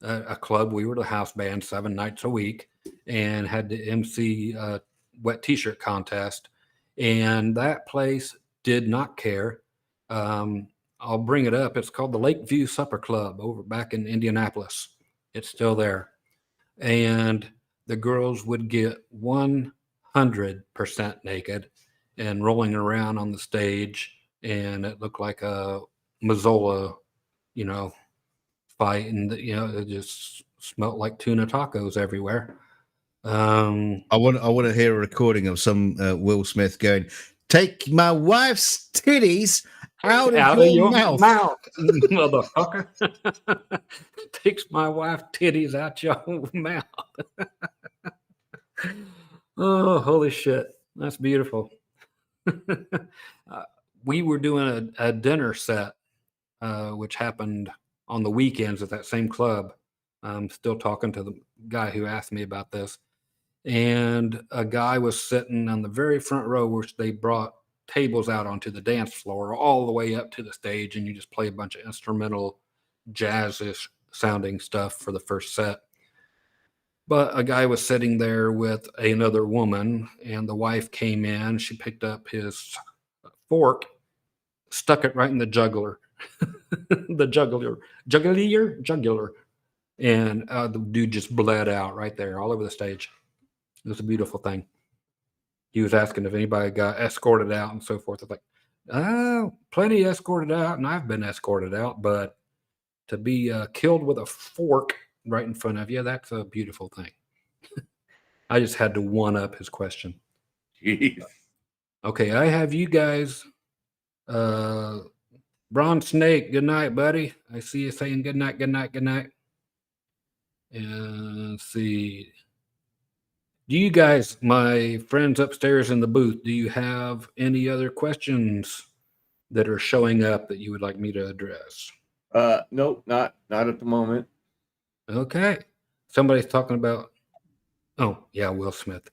a club. We were the house band 7 nights a week, and had to MC a wet T-shirt contest. And that place did not care. I'll bring it up. It's called the Lakeview Supper Club over back in Indianapolis. It's still there. And the girls would get 100% naked and rolling around on the stage. And it looked like a Mazzola, fight. And, it just smelled like tuna tacos everywhere. I want to hear a recording of some Will Smith going, "Take my wife's titties out of your mouth, motherfucker." Takes my wife's titties out your mouth. Oh, holy shit. That's beautiful. We were doing a dinner set, which happened on the weekends at that same club. I'm still talking to the guy who asked me about this. And a guy was sitting on the very front row where they brought tables out onto the dance floor all the way up to the stage, and you just play a bunch of instrumental jazzish sounding stuff for the first set. But a guy was sitting there with another woman, and the wife came in. She picked up his fork, stuck it right in the jugular. The jugular. And the dude just bled out right there all over the stage. It was a beautiful thing. He was asking if anybody got escorted out and so forth. It's like, plenty escorted out, and I've been escorted out, but to be killed with a fork right in front of you, that's a beautiful thing. I just had to one up his question. Jeez. Okay, I have you guys. Bron Snake, good night, buddy. I see you saying good night, good night, good night. And let's see. Do you guys, my friends upstairs in the booth, do you have any other questions that are showing up that you would like me to address? Nope, not at the moment. Okay. Somebody's talking about, Will Smith.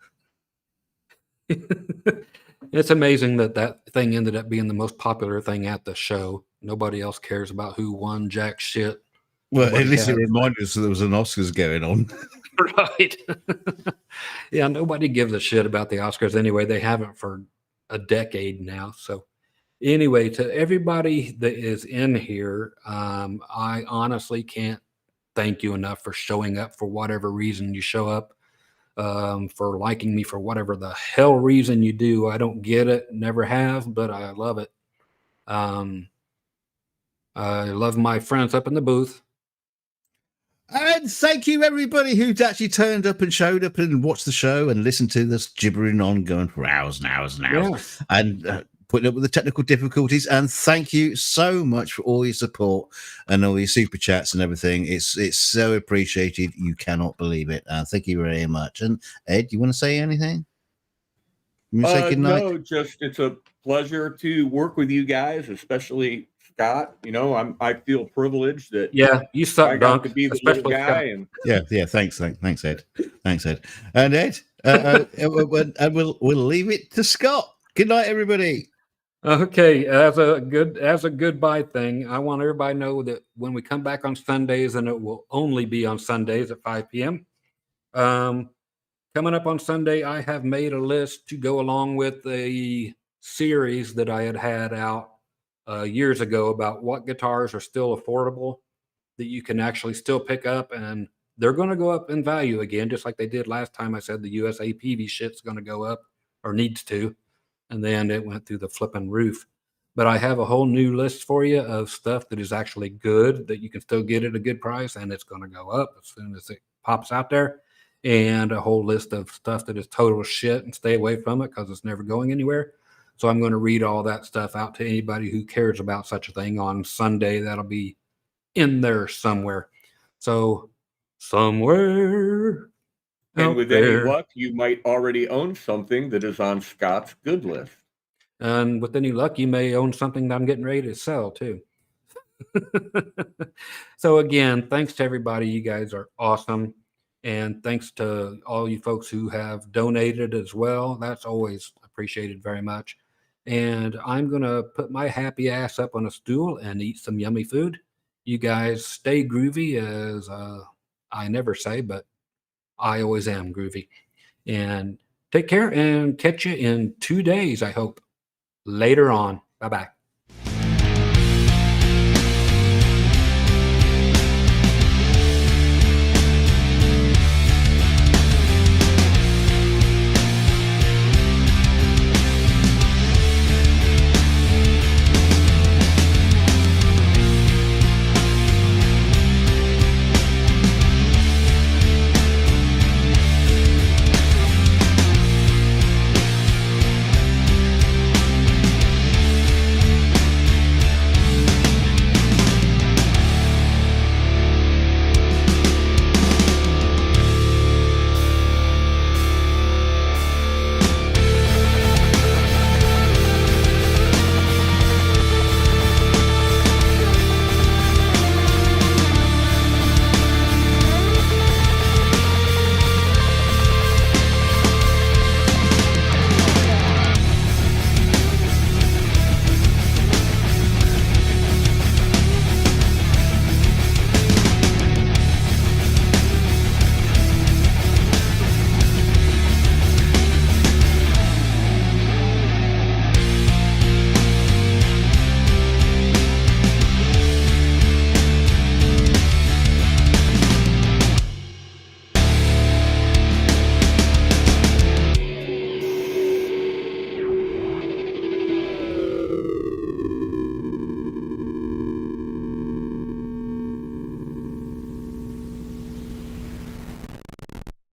It's amazing that thing ended up being the most popular thing at the show. Nobody else cares about who won jack shit. Well, at least it reminded us that there was an Oscars going on. Right. Yeah, nobody gives a shit about the Oscars anyway. They haven't for a decade now. So anyway, to everybody that is in here, I honestly can't thank you enough for showing up for whatever reason you show up, for liking me for whatever the hell reason you do. I don't get it, never have, but I love it. I love my friends up in the booth. And thank you, everybody who's actually turned up and showed up and watched the show and listened to this gibbering on going for hours and hours and hours, and putting up with the technical difficulties. And thank you so much for all your support and all your super chats and everything. It's so appreciated. You cannot believe it. Thank you very much. And Ed, you want to say anything? You want to say good night? No, just it's a pleasure to work with you guys, especially Scott. You know, I feel privileged that you suck, I got Dunk, to be the especially little guy. Scott. And Yeah. Thanks, Ed. Thanks, Ed. And Ed, and we'll leave it to Scott. Good night, everybody. Okay, as a goodbye thing, I want everybody to know that when we come back on Sundays, and it will only be on Sundays at 5 p.m. Coming up on Sunday, I have made a list to go along with a series that I had out years ago about what guitars are still affordable that you can actually still pick up, and they're going to go up in value again, just like they did last time. I said the USA Peavey shit's going to go up, or needs to, and then it went through the flipping roof. But I have a whole new list for you of stuff that is actually good that you can still get at a good price, and it's going to go up as soon as it pops out there. And a whole list of stuff that is total shit, and stay away from it because it's never going anywhere. So I'm going to read all that stuff out to anybody who cares about such a thing on Sunday. That'll be in there somewhere. So somewhere. And with any luck, you might already own something that is on Scott's good list. And with any luck, you may own something that I'm getting ready to sell too. So again, thanks to everybody. You guys are awesome. And thanks to all you folks who have donated as well. That's always appreciated very much. And I'm going to put my happy ass up on a stool and eat some yummy food. You guys stay groovy, as I never say, but I always am groovy. And take care, and catch you in 2 days, I hope. Later on. Bye-bye.